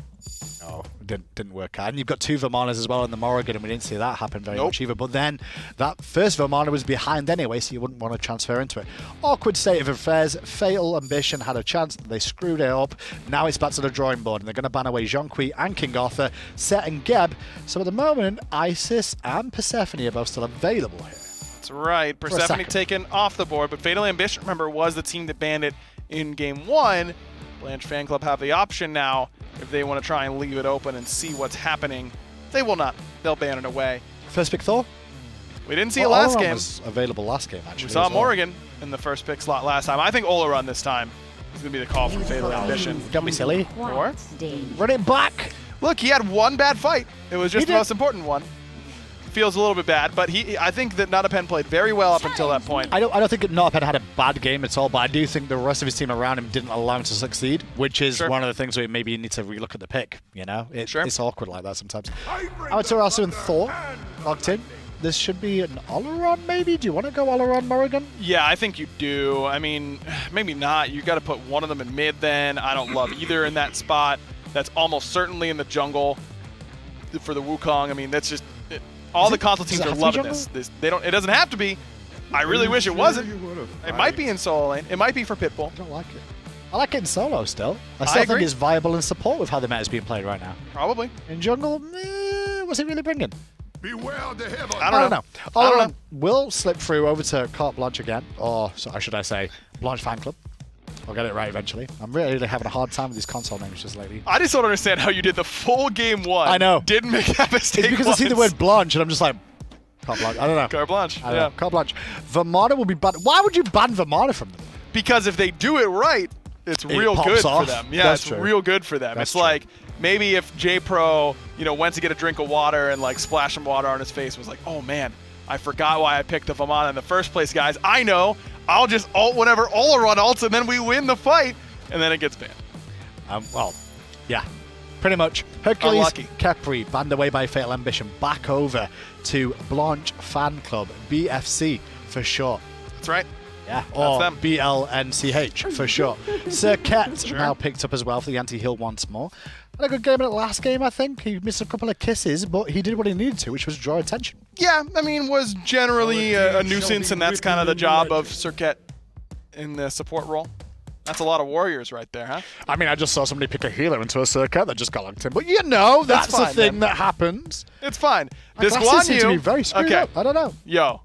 No, it didn't work out. And you've got 2 Vamanas as well in the Morrigan, and we didn't see that happen very much either. But then that first Vamana was behind anyway, so you wouldn't want to transfer into it. Awkward state of affairs. Fatal Ambition had a chance. They screwed it up. Now it's back to the drawing board, and they're going to ban away Zhonghui and King Arthur, Set and Geb. So at the moment, Isis and Persephone are both still available here. That's right. Persephone taken off the board, but Fatal Ambition, remember, was the team that banned it in Game 1. Blanche Fan Club have the option now if they want to try and leave it open and see what's happening. They will not. They'll ban it away. First pick Thor? We didn't see it last Olorun game. was available last game, actually. We saw Morrigan in the first pick slot last time. I think Olorun this time is going to be the call from Fatal Ambition. Don't be silly. Thor? Run it back! Look, he had one bad fight. It was just the most important one. Feels a little bit bad, but I think that Notapen played very well up until that point. I don't think Notapen had a bad game at all, but I do think the rest of his team around him didn't allow him to succeed, which is one of the things where maybe you need to relook at the pick, you know? It's awkward like that sometimes. Amaterasu and Thor locked in. This should be an Olorun, maybe? Do you want to go Olorun, Morrigan? Yeah, I think you do. I mean, maybe not. You got to put one of them in mid then. I don't love either in that spot. That's almost certainly in the jungle for the Wukong. I mean, that's just... All the console teams are loving this. They don't. It doesn't have to be. I really wish it wasn't. It might be in solo lane. It might be for Pitbull. I don't like it. I like it in solo still. I still think agree. it's viable in support with how the meta's being played right now. Probably. In jungle, what's it really bringing? Beware the heaven. I don't know. Olorun will slip through over to Carte Blanche again, or should I say, Blanche Fan Club. I'll get it right eventually. I'm really having a hard time with these console names just lately. I just don't understand how you did the full game one. I know. Didn't make that mistake. It's because I see the word Blanche and I'm just like, Carte Blanche. I don't know. Carte Blanche. I don't know. Carte Blanche. Vamana will be banned. Why would you ban Vamana from them? Because if they do it right, it's real good for them. Yeah, That's it's true. real good for them. That's It's true. like maybe if JPrro, went to get a drink of water and like splash some water on his face, was like, oh man, I forgot why I picked the Vamana in the first place, guys. I know. I'll just ult whenever Olorun ults, and then we win the fight, and then it gets banned. Well, yeah, pretty much. Hercules Unlucky. Capri banned away by Fatal Ambition, back over to Blanche Fan Club, BFC for short. That's right. Yeah, or them. BLNCH for short. Serqet now picked up as well for the anti-heal once more. Had a good game in the last game, I think. He missed a couple of kisses, but he did what he needed to, which was draw attention. Yeah, I mean, was generally a nuisance, and that's kind of the job of Serqet in the support role. That's a lot of warriors right there, huh? I mean, I just saw somebody pick a healer into a Serqet that just got locked in. But that's That's the fine, thing man. that happens. It's fine. My This glasses Guan seem to be very screwed okay. up. I don't know. Yo,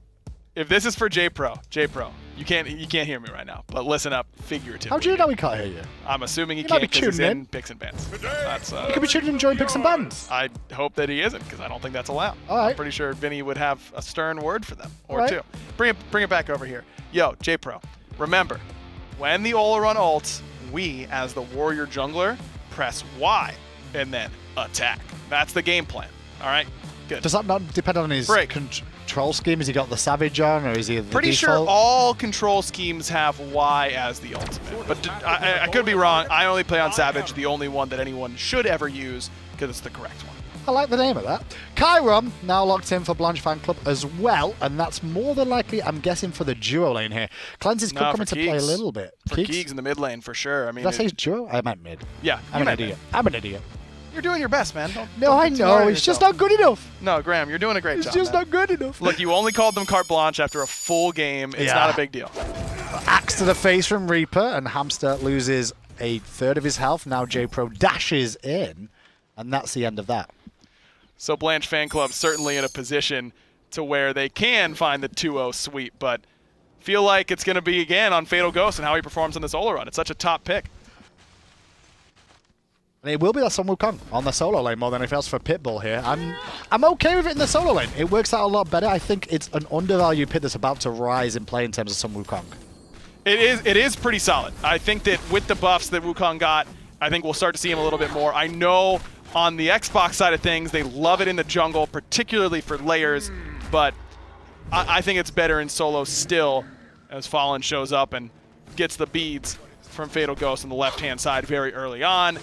if this is for JPrro, you can't hear me right now, but listen up figuratively. How do you know we can't hear you? I'm assuming he You might can't be because he's tuning in in. picks and bans. That's You could be tuning in enjoying picks and bands. I hope that he isn't, because I don't think that's allowed. All right. I'm pretty sure Vinny would have a stern word for them, or All right. two. Bring it back over here. Yo, JPrro, remember, when the Olorun ults, we, as the warrior jungler, press Y and then attack. That's the game plan. All right? Good. Does that not depend on his Break. control scheme? Has he got the Savage on, or is he the Pretty sure default? all control schemes have Y as the ultimate. But I could be wrong. I only play on Savage, the only one that anyone should ever use, because it's the correct one. I like the name of that. Chiron now locked in for Blanche Fan Club as well, and that's more than likely, I'm guessing, for the duo lane here. Cleanses could No, come for into play a Keegs. little bit. For Keegs in the mid lane, for sure. I mean, Did I say duo? I meant mid. yeah, I'm you an meant idiot. mid. I'm an idiot. You're doing your best, man. No, don't I get too hard know. on It's just yourself. not good enough. No, Graham, you're doing a great It's job. just man. not good enough. Look, you only called them carte blanche after a full game. It's Yeah. not a big deal. Axe to the face from Reaper, and Hamster loses a third of his health. Now JPrro dashes in, and that's the end of that. So Blanche Fan Club certainly in a position to where they can find the 2-0 sweep, but feel like it's going to be again on Fatal Ghost and how he performs on this Olorun. It's such a top pick. And it will be on Wukong on the solo lane more than anything else for Pitbull here. I'm okay with it in the solo lane. It works out a lot better. I think it's an undervalued pick that's about to rise in play in terms of some Wukong. It is pretty solid. I think that with the buffs that Wukong got, I think we'll start to see him a little bit more. I know on the Xbox side of things, they love it in the jungle, particularly for layers, but I think it's better in solo still as Fallen shows up and gets the beads from Fatal Ghost on the left-hand side very early on.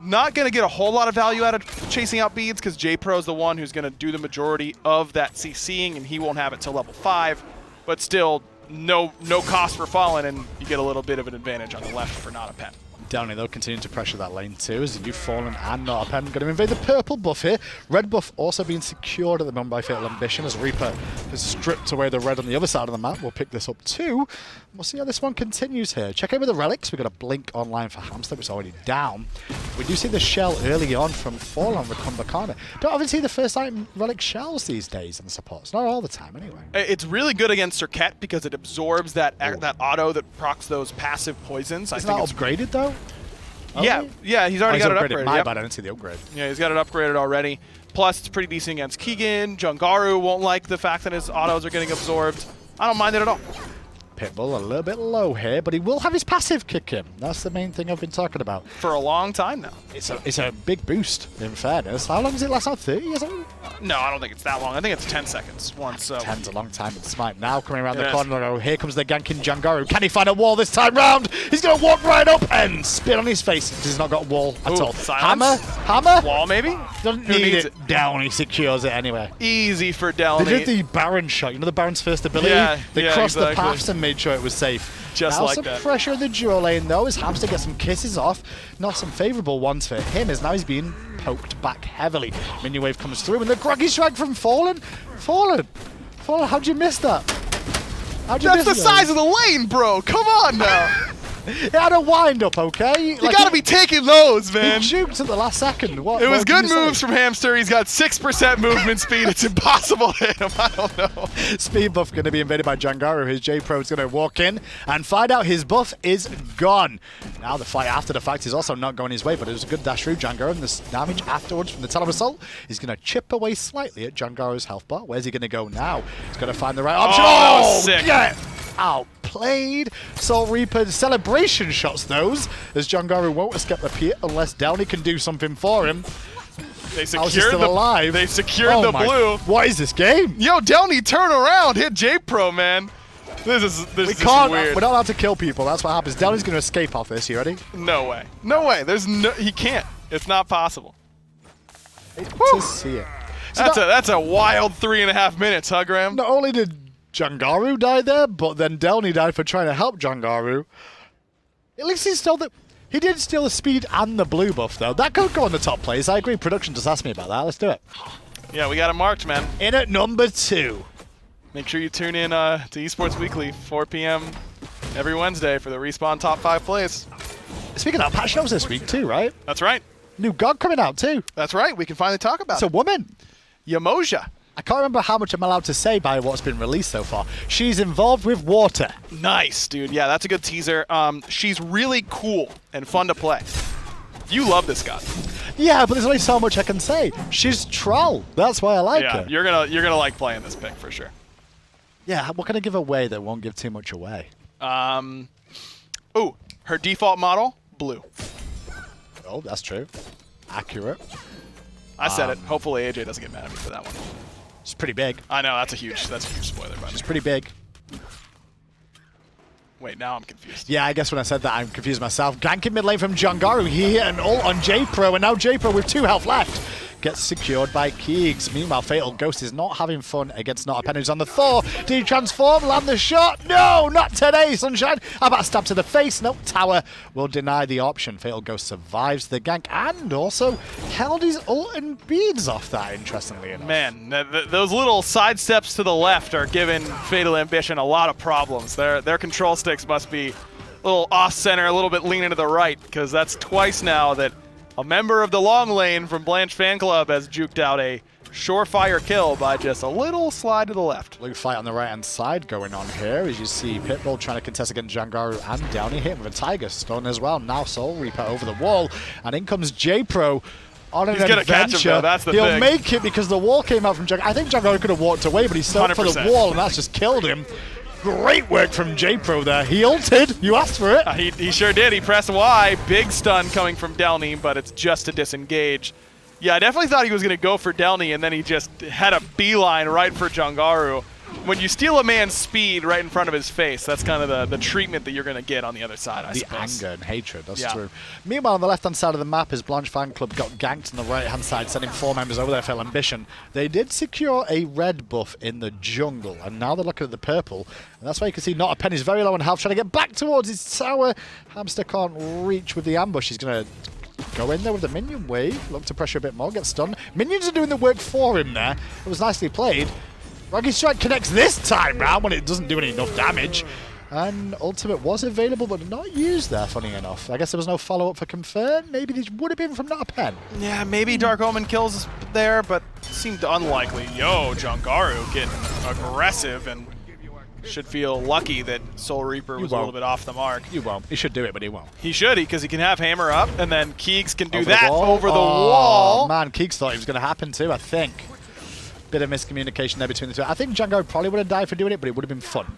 Not going to get a whole lot of value out of chasing out beads because JPrro is the one who's going to do the majority of that CCing, and he won't have it till level 5, but still no cost for Fallen, and you get a little bit of an advantage on the left for not a pen. Delnyy, though, continuing to pressure that lane too, as uFallen and Not a Pen going to invade the purple buff here. Red buff also being secured at the moment by Fatal Ambition, as Reaper has stripped away the red on the other side of the map. We'll pick this up too. We'll see how this one continues here. Check in with the relics. We've got a blink online for Hamster, which is already down. We do see the shell early on from Fallen with Kumbhakarna. Don't often see the first item relic shells these days in the supports. Not all the time, anyway. It's really good against Serqet because it absorbs that auto that procs those passive poisons. Isn't that upgraded, though? Yeah, he's already got it upgraded. My yep. bad, I didn't see the upgrade. Yeah, he's got it upgraded already. Plus, it's pretty decent against Keegan. Jangaru won't like the fact that his autos are getting absorbed. I don't mind it at all. Pitbull a little bit low here, but he will have his passive kick in. That's the main thing I've been talking about. For a long time now. It's a big boost, in fairness. How long does it last out? 30 or something? No, I don't think it's that long. I think it's 10 seconds once. So 10's a long time in Smite. Now coming around the It corner. Oh, here comes the ganking Jangaru. Can he find a wall this time round? He's going to walk right up and spit on his face. He's not got a wall at Ooh, all. silence? Hammer? wall maybe? Doesn't Who need needs it down. He secures it anyway. Easy for They Delnyy. did the Baron shot. You know the Baron's first ability? Yeah, They yeah, crossed exactly. the paths and made sure it was safe. Just now like some that. pressure in the duo lane though as Hamster gets some kisses off. Not some favourable ones for him as now he's being poked back heavily. Minion wave comes through and the groggy strike from Fallen. Fallen, how'd you miss that? How'd you That's the miss size those? of the lane, bro. Come on now. It had a wind up, okay? You gotta be taking those, man. He juked at the last second. What? It was what can good you say? moves from Hamster. He's got 6% movement speed. It's impossible to hit him. I don't know. Speed buff going to be invaded by Jangaru. His JPrro is going to walk in and find out his buff is gone. Now the fight after the fact is also not going his way, but it was a good dash through Jangaru, and the damage afterwards from the Talon Assault is going to chip away slightly at Jangaru's health bar. Where's he going to go now? He's going to find the right option. Oh, that was sick. Get outplayed. Soul Reaper celebration shots those, as Jangaru won't escape the pit unless Delnyy can do something for him. They How is he secured still the alive? They secured Oh the my- blue. What is this game? Yo, Delnyy, turn around. Hit JPrro, man. This is We just can't. weird. We're not allowed to kill people. That's what happens. Delny's going to escape off this. You ready? No way. No way. He can't. It's not possible. To see it. So That's a wild 3.5 minutes, huh, Graham? not only did Jangaru die there, but then Delnyy died for trying to help Jangaru. At least he stole the. He did steal the speed and the blue buff, though. That could go on the top plays. I agree. Production just asked me about that. Let's do it. Yeah, we got it marked, man. In at number 2. Make sure you tune in to Esports Weekly, 4 p.m. every Wednesday for the Respawn Top 5 plays. Speaking of that, patch notes this week too, right? That's right. New god coming out too. That's right. We can finally talk about It's a woman. Yamoja. I can't remember how much I'm allowed to say by what's been released so far. She's involved with water. Nice, dude. Yeah, that's a good teaser. She's really cool and fun to play. You love this god. Yeah, but there's only so much I can say. She's troll. That's why I like Yeah, her. you're gonna like playing this pick for sure. Yeah, what can I give away that won't give too much away? Ooh, her default model, blue. Oh, that's true. Accurate. I said it. Hopefully AJ doesn't get mad at me for that one. She's pretty big. I know that's a huge spoiler. By She's me. pretty big. Wait, now I'm confused. Yeah, I guess when I said that, I'm confused myself. Ganking mid lane from Jangaru. He hit an ult on JPrro, and now JPrro with 2 health left gets secured by Keegs. Meanwhile, Fatal Ghost is not having fun against Not a Pen, who's on the Thor. Did he transform? Land the shot? No, not today, Sunshine. How about a stab to the face? Nope, Tower will deny the option. Fatal Ghost survives the gank and also held his ult and beads off that, interestingly enough. Man, those little side steps to the left are giving Fatal Ambition a lot of problems. Their control sticks must be a little off-center, a little bit leaning to the right, because that's twice now that a member of the long lane from Blanche fan club has juked out a surefire kill by just a little slide to the left. Blue fight on the right-hand side going on here, as you see Pitbull trying to contest against Jangaru and Delnyy, hit with a Tiger Stun as well. Now Soul Reaper over the wall, and in comes JPrro on an He's gonna adventure. catch him, though. That's the He'll thing. make it because the wall came out from Jangaru. I think Jangaru could have walked away, but he stood for the 100%. wall, and that's just killed him. Great work from JPrro there. He ulted. You asked for it. He sure did. He pressed Y. Big stun coming from Delnyy, but it's just to disengage. Yeah, I definitely thought he was going to go for Delnyy, and then he just had a beeline right for Jangaru. When you steal a man's speed right in front of his face, that's kind of the treatment that you're going to get on the other side, I The suppose. anger and hatred, that's Yeah. true. Meanwhile, on the left-hand side of the map, as Blanche fan club got ganked on the right-hand side, sending 4 members over there for Ambition, they did secure a red buff in the jungle, and now they're looking at the purple, and that's why you can see Not a Pen is very low on health, trying to get back towards his tower. Hamster can't reach with the ambush. He's going to go in there with the minion wave, look to pressure a bit more, get stunned. Minions are doing the work for him there. It was nicely played. Rocky Strike connects this time round when it doesn't do any enough damage. And Ultimate was available, but not used there, funny enough. I guess there was no follow-up for Confirm. Maybe this would have been from Not a Pen. Yeah, maybe Dark Omen kills there, but seemed unlikely. Yo, Jangaru getting aggressive and should feel lucky that Soul Reaper was a little bit off the mark. You won't. He should do it, but he won't. He should, because he can have Hammer up, and then Keegs can do Over that the wall? over the Oh, wall. Man, Keegs thought it was going to happen too, I think. Bit of miscommunication there between the two. I think Jangaru probably would have died for doing it, but it would have been fun.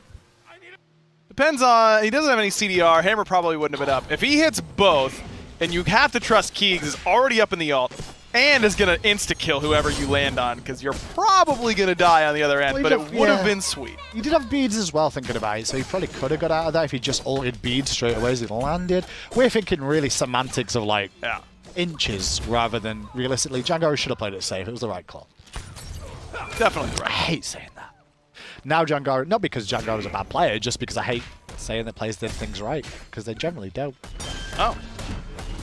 Depends on, he doesn't have any CDR. Hammer probably wouldn't have been up. If he hits both, and you have to trust Keegs is already up in the ult, and is going to insta-kill whoever you land on, because you're probably going to die on the other end, Well, but it yeah. would have been sweet. He did have beads as well, thinking about it, so he probably could have got out of that if he just ulted beads straight away as he landed. We're thinking really semantics of like Yeah. inches rather than realistically. Jangaru should have played it safe. It was the right call. Definitely I right. hate saying that. Now Jangaru, not because Jangaru's a bad player, just because I hate saying that players did things right, because they generally don't. Oh.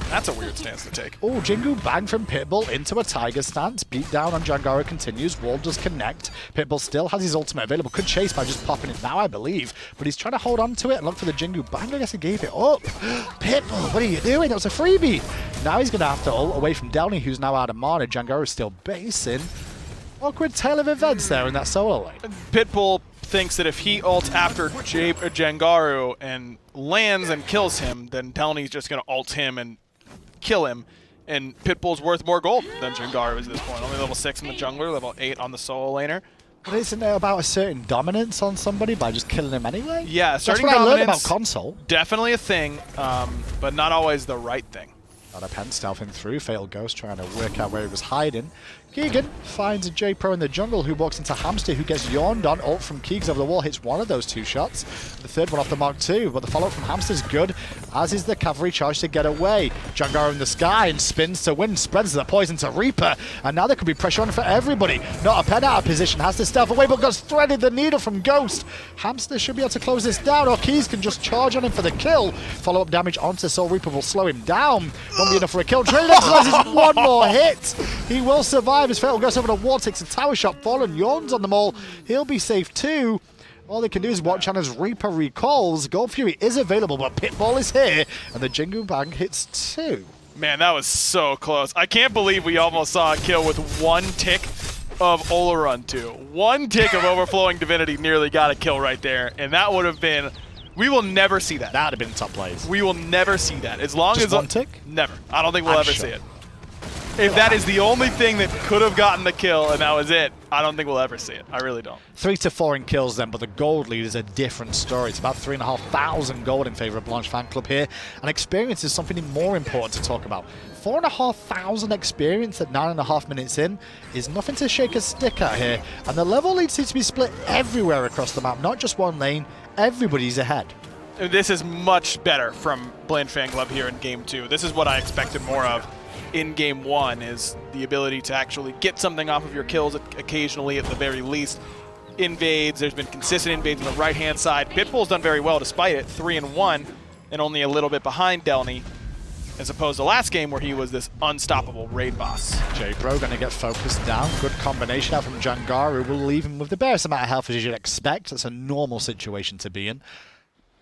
That's a weird stance to take. Oh, Jingu bang from Pitbull into a Tiger stance. Beat down on Jangaru continues. Wall does connect. Pitbull still has his ultimate available. Could chase by just popping it now, I believe. But he's trying to hold on to it and look for the Jingu bang. I guess he gave it up. Pitbull, what are you doing? It was a freebie. Now he's going to have to ult away from Delnyy, who's now out of mana. Jangaru's still basing. Awkward tale of events there in that solo lane. Pitbull thinks that if he ults after Jangaru and lands and kills him, then Delny's just going to ult him and kill him. And Pitbull's worth more gold than Jangaru is at this point. Only level 6 in the jungler, level 8 on the solo laner. But isn't it about a certain dominance on somebody by just killing him anyway? Yeah, That's certain what I learned dominance, about console. definitely a thing, but not always the right thing. Got a pen stealthing through. Fatal Ghost trying to work out where he was hiding. Keegan finds a JPrro in the jungle who walks into Hamster, who gets yawned on. Ult from Keegs over the wall hits one of those 2 shots. The third one off the mark too, but the follow-up from Hamster's good, as is the cavalry charge to get away. Jangaru in the sky and spins to win, spreads the poison to Reaper, and now there could be pressure on for everybody. Not a pen out of position, has to stealth away, but gets threaded the needle from Ghost. Hamster should be able to close this down, or Keys can just charge on him for the kill. Follow-up damage onto Soul Reaper will slow him down. Won't be enough for a kill. Train exercises one more hit. He will survive as Fatal goes over the wall, takes a tower shot, Fallen yawns on them all. He'll be safe too. All they can do is watch on as Reaper recalls. Gold Fury is available, but Pitbull is here, and the Jingu Bang hits 2. Man, that was so close. I can't believe we almost saw a kill with 1 tick of Olorun too. 1 tick of Overflowing Divinity nearly got a kill right there, and that would have been... We will never see that. That would have been top plays. We will never see that. As long Just as... 1 tick? Never. I don't think we'll I'm ever sure. see it. If that is the only thing that could have gotten the kill and that was it, I don't think we'll ever see it. I really don't. 3 to 4 in kills then, but the gold lead is a different story. It's about 3,500 gold in favor of Blanche fan club here, and experience is something more important to talk about. 4,500 experience at 9.5 minutes in is nothing to shake a stick at here, and the level lead seems to be split everywhere across the map, not just one lane. Everybody's ahead. This is much better from Blanche fan club here in Game 2. This is what I expected more of in Game 1, is the ability to actually get something off of your kills occasionally at the very least. Invades, there's been consistent invades on the right-hand side. Pitbull's done very well despite it, 3-1, and only a little bit behind Delnyy, as opposed to last game where he was this unstoppable raid boss. JPrro going to get focused down. Good combination out from Jangaru. Will leave him with the barest amount of health as you'd expect. That's a normal situation to be in.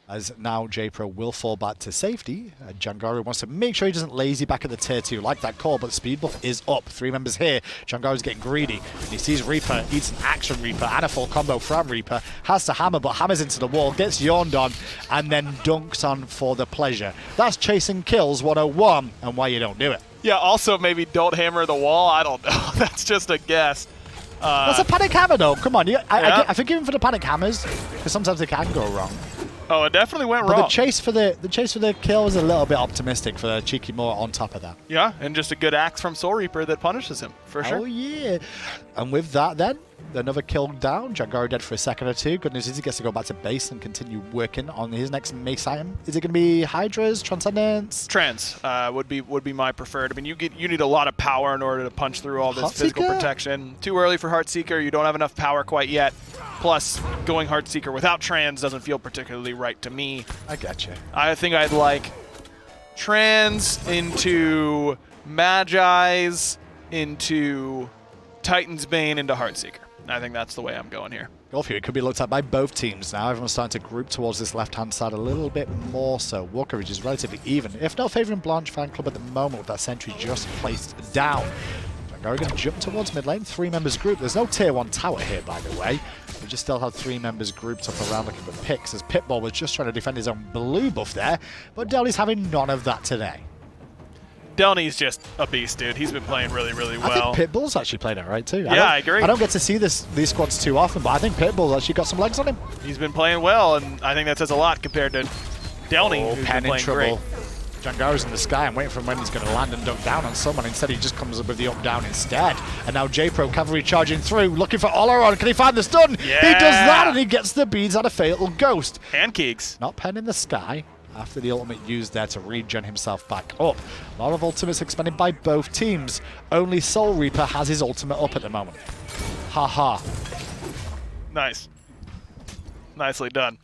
As now JPrro will fall back to safety. Jangaru wants to make sure he doesn't lazy back at the tier 2. Like that call, but the speed buff is up. 3 members here. Jangaru's getting greedy. He sees Reaper, eats an action Reaper and a full combo from Reaper. Has to hammer, but hammers into the wall, gets yawned on, and then dunks on for the pleasure. That's chasing kills 101, and why you don't do it. Yeah, also maybe don't hammer the wall. I don't know. That's just a guess. That's a panic hammer though. Come on. I forgive him for the panic hammers, because sometimes they can go wrong. Oh, it definitely went But wrong. the chase for the kill was a little bit optimistic for the cheeky Moore on top of that. Yeah, and just a good axe from Soul Reaper that punishes him, for sure. Oh yeah. And with that then, another kill down. Jangaru dead for a second or 2. Good news is he gets to go back to base and continue working on his next mace item. Is it going to be Hydra's, Transcendence? Trans would be my preferred. I mean, you need a lot of power in order to punch through all this physical Heartseeker? protection. Too early for Heartseeker. You don't have enough power quite yet. Plus, going Heartseeker without Trans doesn't feel particularly right to me. I get you. I think I'd like Trans into Magi's into Titan's Bane into Heartseeker. I think that's the way I'm going here. Golf here, it could be looked at by both teams now. Everyone's starting to group towards this left-hand side a little bit more so. War coverage is relatively even, if not favouring Blanche fan club at the moment with that sentry just placed down. Jangaru going to jump towards mid lane. 3 members group. There's no tier 1 tower here, by the way. We just still have 3 members grouped up around looking for picks, as Pitbull was just trying to defend his own blue buff there, but Delny's having none of that today. Delny's just a beast, dude. He's been playing really, really well. I think Pitbull's actually played it right too. Yeah, I agree. I don't get to see these squads too often, but I think Pitbull's actually got some legs on him. He's been playing well, and I think that says a lot compared to Delnyy, who's Pen been in playing trouble. great. Jangaru's in the sky. I'm waiting for him when he's going to land and dunk down on someone. Instead, he just comes up with the up-down instead. And now JPrro cavalry charging through, looking for Olorun. Can he find the stun? Yeah. He does that, and he gets the beads out of Fatal Ghost. And Keegs. Not Pen in the sky. After the ultimate used there to regen himself back up. A lot of ultimates expended by both teams. Only Soul Reaper has his ultimate up at the moment. Haha. Nice. Nicely done.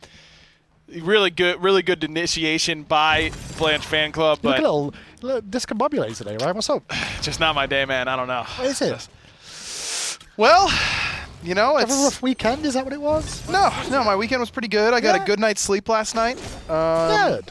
Really good initiation by Blanche fan club. Look But at little discombobulated today, right? What's up? Just not my day, man. I don't know. What is it? Well, you know, Have it's... a rough weekend? Is that what it was? No, my weekend was pretty good. I got Yeah. a good night's sleep last night. Good.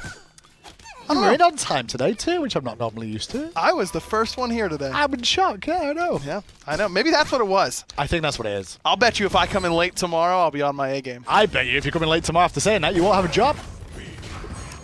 I'm know. right on time today too, which I'm not normally used to. I was the first one here today. I'm in shock. Yeah, I know. Yeah, I know. Maybe that's what it was. I think that's what it is. I'll bet you if I come in late tomorrow, I'll be on my A game. I bet you if you're coming late tomorrow after saying that, you won't have a job.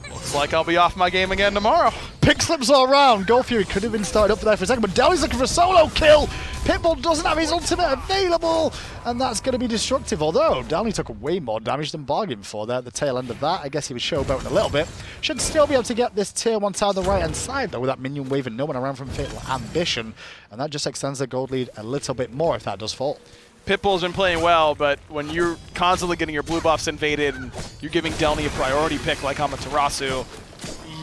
Looks like I'll be off my game again tomorrow. Pick slips all around. Gold Fury could have been started up for there for a second, but Delny's looking for a solo kill. Pitbull doesn't have his ultimate available, and that's going to be destructive. Although Delnyy took way more damage than bargained for there at the tail end of that. I guess he was showboating a little bit. Should still be able to get this tier 1 tower on the right-hand side, though, with that minion wave and no one around from Fatal Ambition. And that just extends the gold lead a little bit more if that does fall. Pitbull's been playing well, but when you're constantly getting your blue buffs invaded and you're giving Delnyy a priority pick like Amaterasu,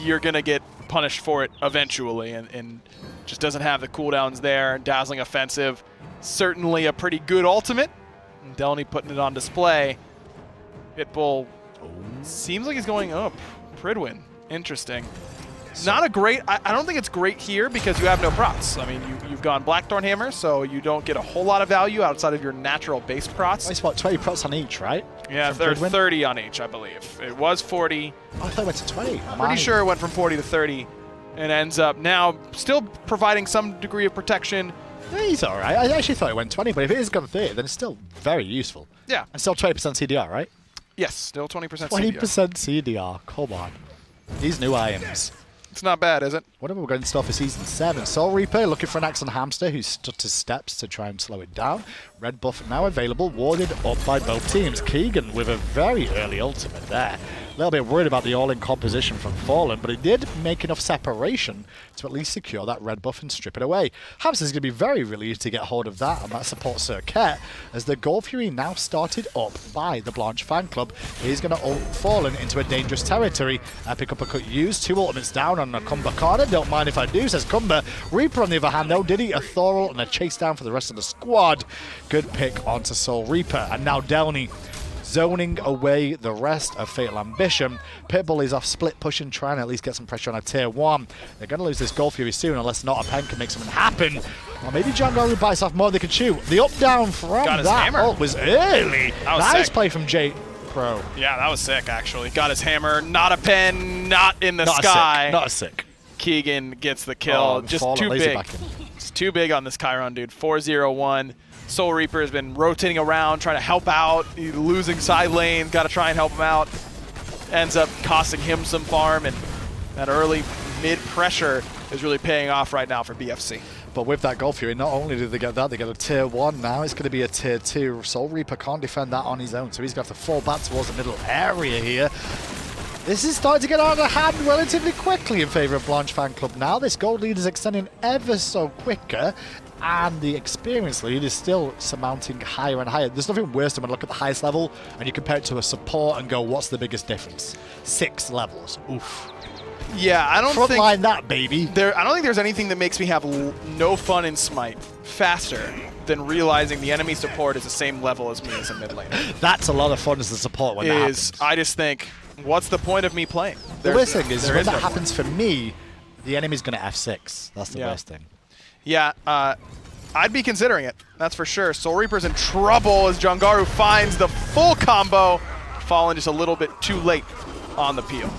you're going to get punished for it eventually, and just doesn't have the cooldowns there. Dazzling offensive, certainly a pretty good ultimate. And Delnyy putting it on display. Pitbull seems like he's going up. Pridwin, interesting. Not a great, I don't think it's great here because you have no procs. I mean, you've gone Blackthorn Hammer, so you don't get a whole lot of value outside of your natural base procs. It's about 20 procs on each, right? Yeah, From they're Pridwin? 30 on each, I believe. It was 40. Oh, I thought it went to 20. Pretty sure it went from 40 to 30 and ends up now still providing some degree of protection. Yeah, he's all right. I actually thought it went 20, but if it is gone 30, then it's still very useful. Yeah. And still 20% CDR, right? Yes, still 20% 20% CDR. CDR. Come on. These new items. It's not bad, is it? Whatever we're going to start for Season 7. Soul Reaper looking for an axe on Hamster who stood his steps to try and slow it down. Red buff now available, warded up by both teams. Keegan with a very early ultimate there. A little bit worried about the all-in composition from Fallen, but it did make enough separation to at least secure that red buff and strip it away. Hamster's going to be very relieved to get hold of that, and that supports Serqet, as the Gold Fury now started up by the Blanche fan club. He's going to ult Fallen into a dangerous territory. Pick up a cut use, 2 ultimates down on a Kumbhakarna. Don't mind if I do, says Kumba. Reaper on the other hand, though, did he? A Thor ult and a chase down for the rest of the squad. Good pick onto Soul Reaper, and now Delnyy zoning away the rest of Fatal Ambition. Pitbull is off split pushing, trying to at least get some pressure on a tier 1. They're going to lose this Gold Fury soon unless not a pen can make something happen. Or maybe Jangaru bites off more than they can chew. The up-down from that ult was early. That was nice sick. Play from JPrro. Yeah, that was sick, actually. Got his hammer, not a pen, not in the Not sky. Not a sick. Keegan gets the kill. Just Fallen too laser big. back in. It's too big on this Chiron, dude. 4-0-1. Soul Reaper has been rotating around, trying to help out. He's losing side lane, got to try and help him out. Ends up costing him some farm, and that early mid pressure is really paying off right now for BFC. But with that Gold Fury, not only do they get that, they get a tier 1 now. It's going to be a tier 2. Soul Reaper can't defend that on his own, so he's going to have to fall back towards the middle area here. This is starting to get out of hand relatively quickly in favour of Blanche fan club now. This gold lead is extending ever so quicker, and the experience lead is still surmounting higher and higher. There's nothing worse than when you look at the highest level and you compare it to a support and go, what's the biggest difference? 6 levels. Oof. Yeah, I don't think Frontline that, baby. I don't think there's anything that makes me have no fun in Smite faster than realizing the enemy support is the same level as me as a mid laner. That's a lot of fun as the support when that happens. I just think, what's the point of me playing? The worst thing is when that no happens for me, the enemy's going to F6. That's the worst thing. Yeah, I'd be considering it, that's for sure. Soul Reaper's in trouble as Jangaru finds the full combo. Fallen just a little bit too late on the peel.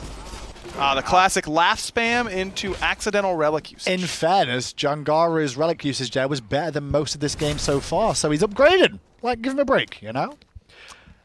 The classic laugh spam into accidental relic usage. In fairness, Jangaru's relic usage there was better than most of this game so far, so he's upgraded. Like, give him a break, you know?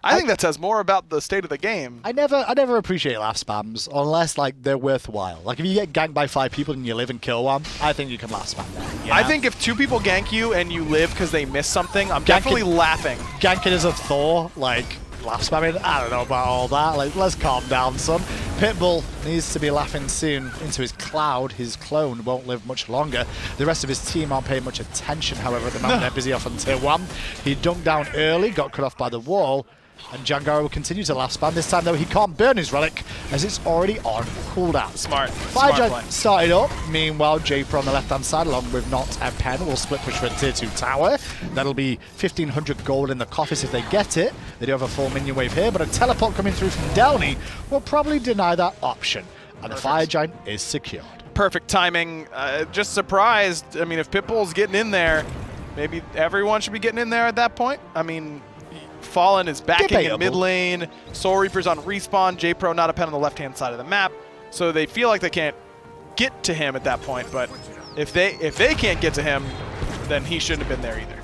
I think that says more about the state of the game. I never appreciate laugh spams unless like they're worthwhile. Like if you get ganked by 5 people and you live and kill one, I think you can laugh spam that. You I know? think if 2 people gank you and you live because they missed something, I'm definitely laughing. Ganking as a Thor, like laugh spamming, I don't know about all that. Like, let's calm down, son. Pitbull needs to be laughing soon into his cloud. His clone won't live much longer. The rest of his team aren't paying much attention, however, at the moment. They're busy off on tier 1. He dunked down early, got cut off by the wall. And Jangaru will continue to laugh spam. This time, though, he can't burn his relic as it's already on cooldown. Smart. Fire Smart Giant play. started up. Meanwhile, JPrro on the left-hand side, along with Not a Pen, will split push for a tier 2 tower. That'll be 1,500 gold in the coffers if they get it. They do have a full minion wave here, but a teleport coming through from Delnyy will probably deny that option. And the Fire Giant is secured. perfect timing. Just surprised. I mean, if Pitbull's getting in there, maybe everyone should be getting in there at that point. I mean, Fallen is backing Debatable. in mid lane. Soul Reaper's on respawn. JPrro not a pen on the left-hand side of the map. So they feel like they can't get to him at that point. But if they can't get to him, then he shouldn't have been there either.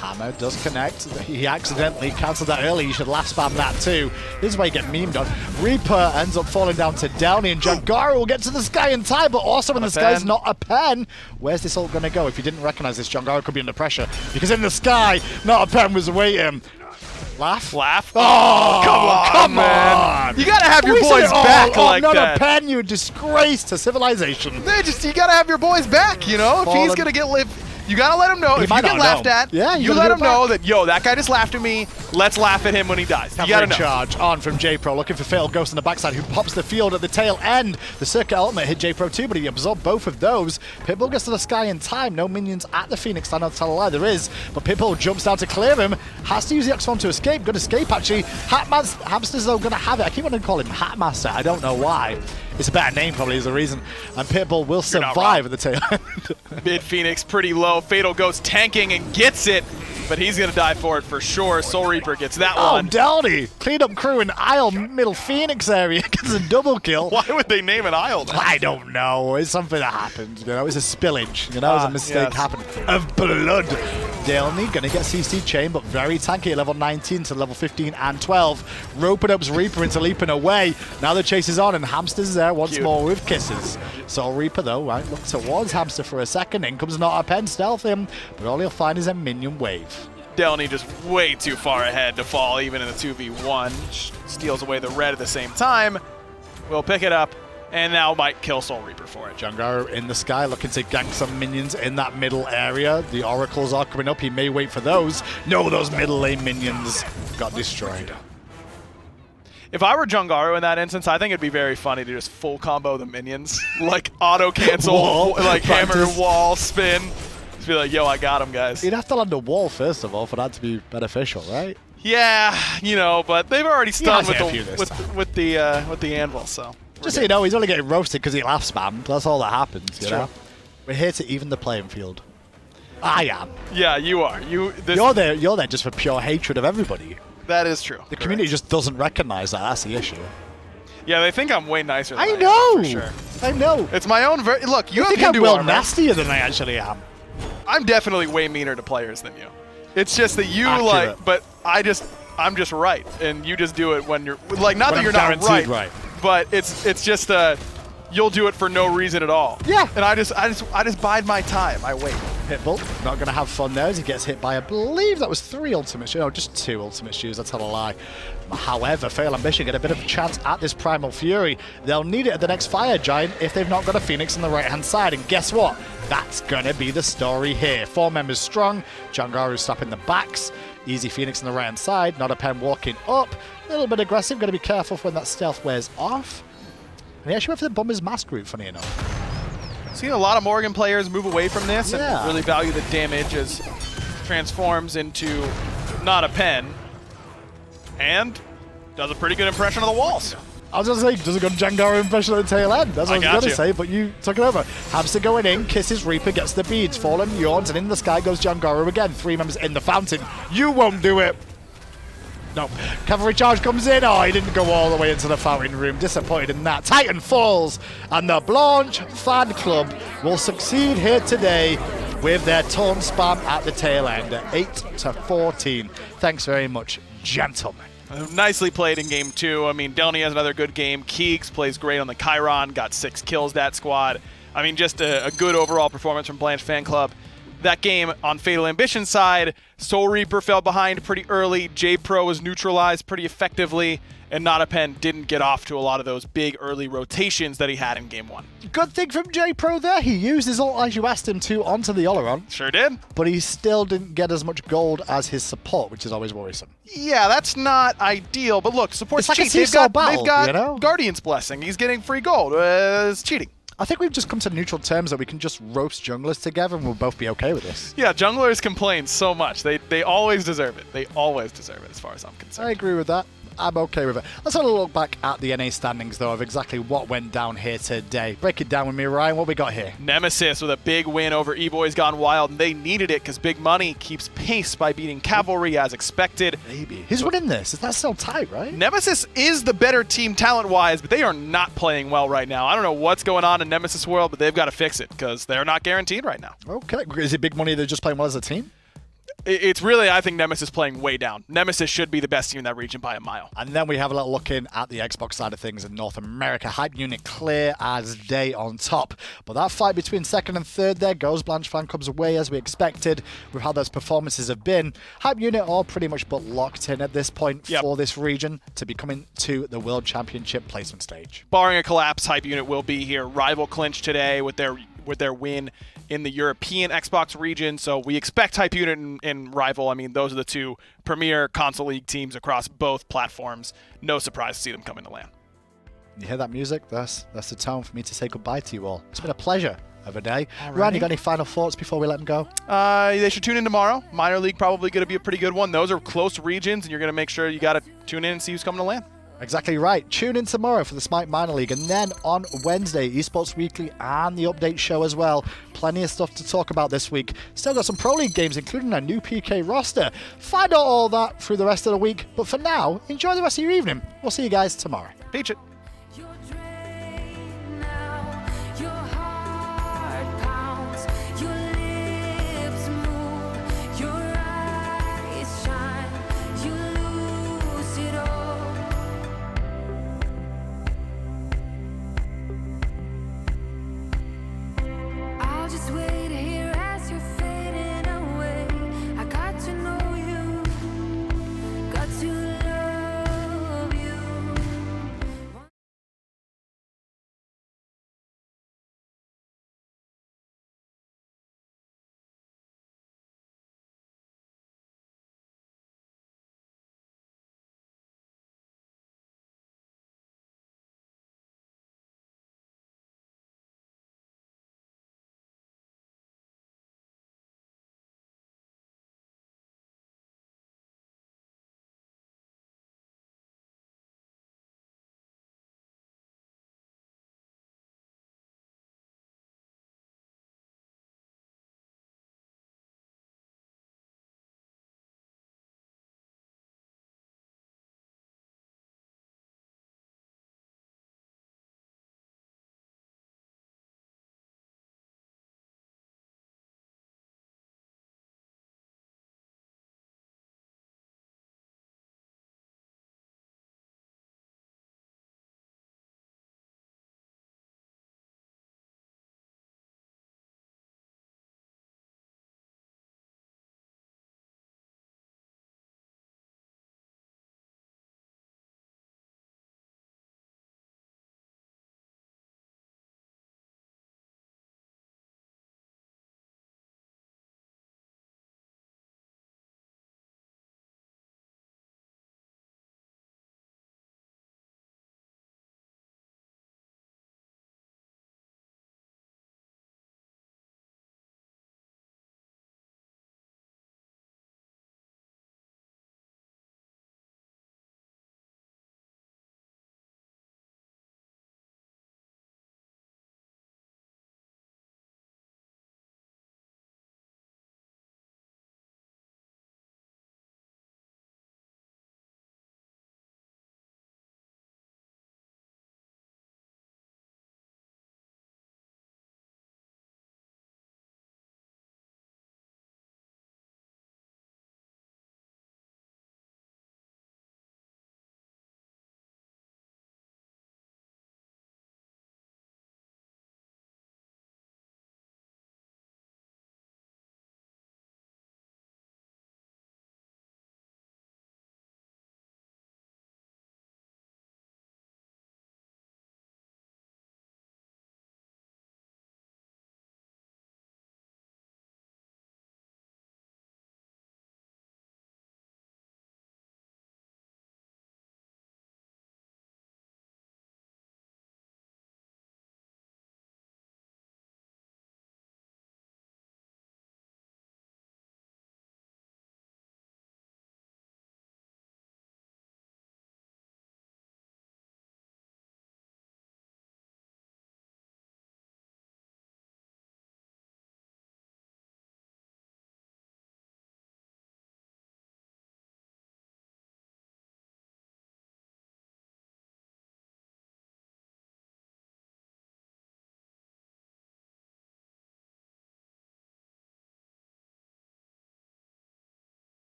Hammer does connect. He accidentally cancelled that early. You should last spam that too. This is where you get memed on. Reaper ends up falling down to Delnyy, and Jangaru will get to the sky in time, but also when the sky's not a pen, where's this all going to go? If you didn't recognize this, Jangaru could be under pressure, because in the sky, not a pen was waiting. Laugh? Laugh? Oh, come on! You gotta have your We said boys it all. back like not that. a pen, you disgrace to civilization. You gotta have your boys back, you know? If he's gonna get you gotta let him know. If you might get not laughed know. at, Yeah, you gotta let do him it know back. that, yo, that guy just laughed at me. Let's laugh at him when he dies. You gotta know. Charge on from JPrro, looking for Fatal Ghost on the backside, who pops the field at the tail end. The Serqet ultimate hit JPrro too, but he absorbed both of those. Pitbull gets to the sky in time. No minions at the Phoenix stand, I'll tell a lie, there is. But Pitbull jumps down to clear him. Has to use the X1 to escape. Good escape, actually. Hamster's though going to have it. I keep wanting to call him Hatmaster. I don't know why. It's a better name, probably, is the reason. And Pitbull will survive at the tail end. Mid Phoenix pretty low. Fatal Ghost tanking and gets it, but he's gonna die for it for sure. Soul Reaper gets that one. Delnyy! Clean up crew in Isle Middle Phoenix area. Gets a double kill. Why would they name an isle then? I don't know. It's something that happened. You know, it's a spillage. You know, it's a mistake happened of blood. Delnyy gonna get CC chain, but very tanky at level 19 to level 15 and 12. Roping up's Reaper into leaping away. Now the chase is on, and Hamster's there once more with kisses. Soul Reaper though, right, look towards Hamster for a second. In comes not a pen, stealth him, but all he'll find is a minion wave. Delnyy just way too far ahead to fall even in the 2v1. Steals away the red at the same time. We'll pick it up, and now might kill Soul Reaper for it. Jangaru in the sky looking to gank some minions in that middle area. The oracles are coming up. He may wait for those. No, those middle lane minions got destroyed. If I were Jangaru in that instance, I think it'd be very funny to just full combo the minions. Like auto cancel, like hammer, wall, spin. Just be like, yo, I got him, guys. You'd have to land a wall first of all for that to be beneficial, right? Yeah, you know, but they've already stunned with the anvil, so. Just so you know, he's only getting roasted because he laugh spammed. That's all that happens, you know? We're here to even the playing field. I am. Yeah, you are. You're there just for pure hatred of everybody. That is true. The community just doesn't recognize that. That's the issue. Yeah, they think I'm way nicer than I know. am, for sure. I know. It's my own... Look, you have think Hindu I'm well armor. nastier than I actually am. I'm definitely way meaner to players than you. It's just that you Accurate. but I'm just right, and you just do it when you're like, not When that you're I'm not guaranteed right, but it's just you'll do it for no reason at all. Yeah. And I just bide my time. I wait. Pitbull not going to have fun there as he gets hit by, I believe that was 3 ultimate shoes. No, just 2 ultimate shoes. That's a lie. However, Fatal Ambition get a bit of a chance at this Primal Fury. They'll need it at the next Fire Giant if they've not got a Phoenix on the right-hand side. And guess what? That's going to be the story here. 4 members strong. Jangaru stopping the backs. Easy Phoenix on the right-hand side. Not a pen walking up. A little bit aggressive. Got to be careful when that stealth wears off. And he actually went for the Bomber's Mask route, funny enough. Seen a lot of Morrigan players move away from this and Yeah. really value the damage as transforms into not a pen and does a pretty good impression of the walls. I was going to say, does a good Jangaru impression at the tail end. That's what I was going to say, but you took it over. Hamster going in, kisses Reaper, gets the beads, Fallen yawns, and in the sky goes Jangaru again. 3 members in the fountain. You won't do it. No. Cavalry charge comes in. Oh, he didn't go all the way into the fountain room. Disappointed in that. Titan falls, and the Blanche fan club will succeed here today with their taunt spam at the tail end at 8-14. Thanks very much, gentlemen. Nicely played in game 2. I mean, Delnyy has another good game. Keegs plays great on the Chiron, got 6 kills that squad. I mean, just a good overall performance from Blanche fan club. That game on Fatal Ambition side, Soul Reaper fell behind pretty early. JPrro was neutralized pretty effectively, and Not a Pen didn't get off to a lot of those big early rotations that he had in game 1. Good thing from JPrro there. He used his ult as you asked him to onto the Olorun. Sure did. But he still didn't get as much gold as his support, which is always worrisome. Yeah, that's not ideal. But look, support's It's like a cheap. seesaw battle, they've got you know? Guardian's Blessing. He's getting free gold. It's cheating. I think we've just come to neutral terms that we can just roast junglers together and we'll both be okay with this. Yeah, junglers complain so much. They always deserve it. They always deserve it as far as I'm concerned. I agree with that. I'm okay with it. Let's have a look back at the NA standings, though, of exactly what went down here today. Break it down with me, Ryan. What we got here? Nemesis with a big win over E-Boys Gone Wild, and they needed it because Big Money keeps pace by beating Cavalry as expected. Maybe. Who's winning this? Is that still tight, right? Nemesis is the better team talent-wise, but they are not playing well right now. I don't know what's going on in Nemesis world, but they've got to fix it because they're not guaranteed right now. Okay. Is it Big Money they're just playing well as a team? It's really, I think Nemesis playing way down. Nemesis should be the best team in that region by a mile. And then we have a little look in at the Xbox side of things in North America. Hype Unit clear as day on top. But that fight between second and third there goes Blanche Fan Club's way as we expected with how those performances have been. Hype Unit all pretty much but locked in at this point for this region to be coming to the World Championship placement stage. Barring a collapse, Hype Unit will be here. Rival clinch today with their win in the European Xbox region, so we expect Hype Unit and Rival. I mean, those are the two premier console league teams across both platforms. No surprise to see them come into LAN. You hear that music? That's the tone for me to say goodbye to you all. It's been a pleasure of a day. Ryan, you got any final thoughts before we let them go? They should tune in tomorrow. Minor League probably going to be a pretty good one. Those are close regions, and you're going to make sure you got to tune in and see who's coming to LAN. Exactly right. Tune in tomorrow for the SMITE Minor League, and then on Wednesday, Esports Weekly and the update show as well. Plenty of stuff to talk about this week. Still got some Pro League games, including a new PK roster. Find out all that through the rest of the week, but for now, enjoy the rest of your evening. We'll see you guys tomorrow. Peach it.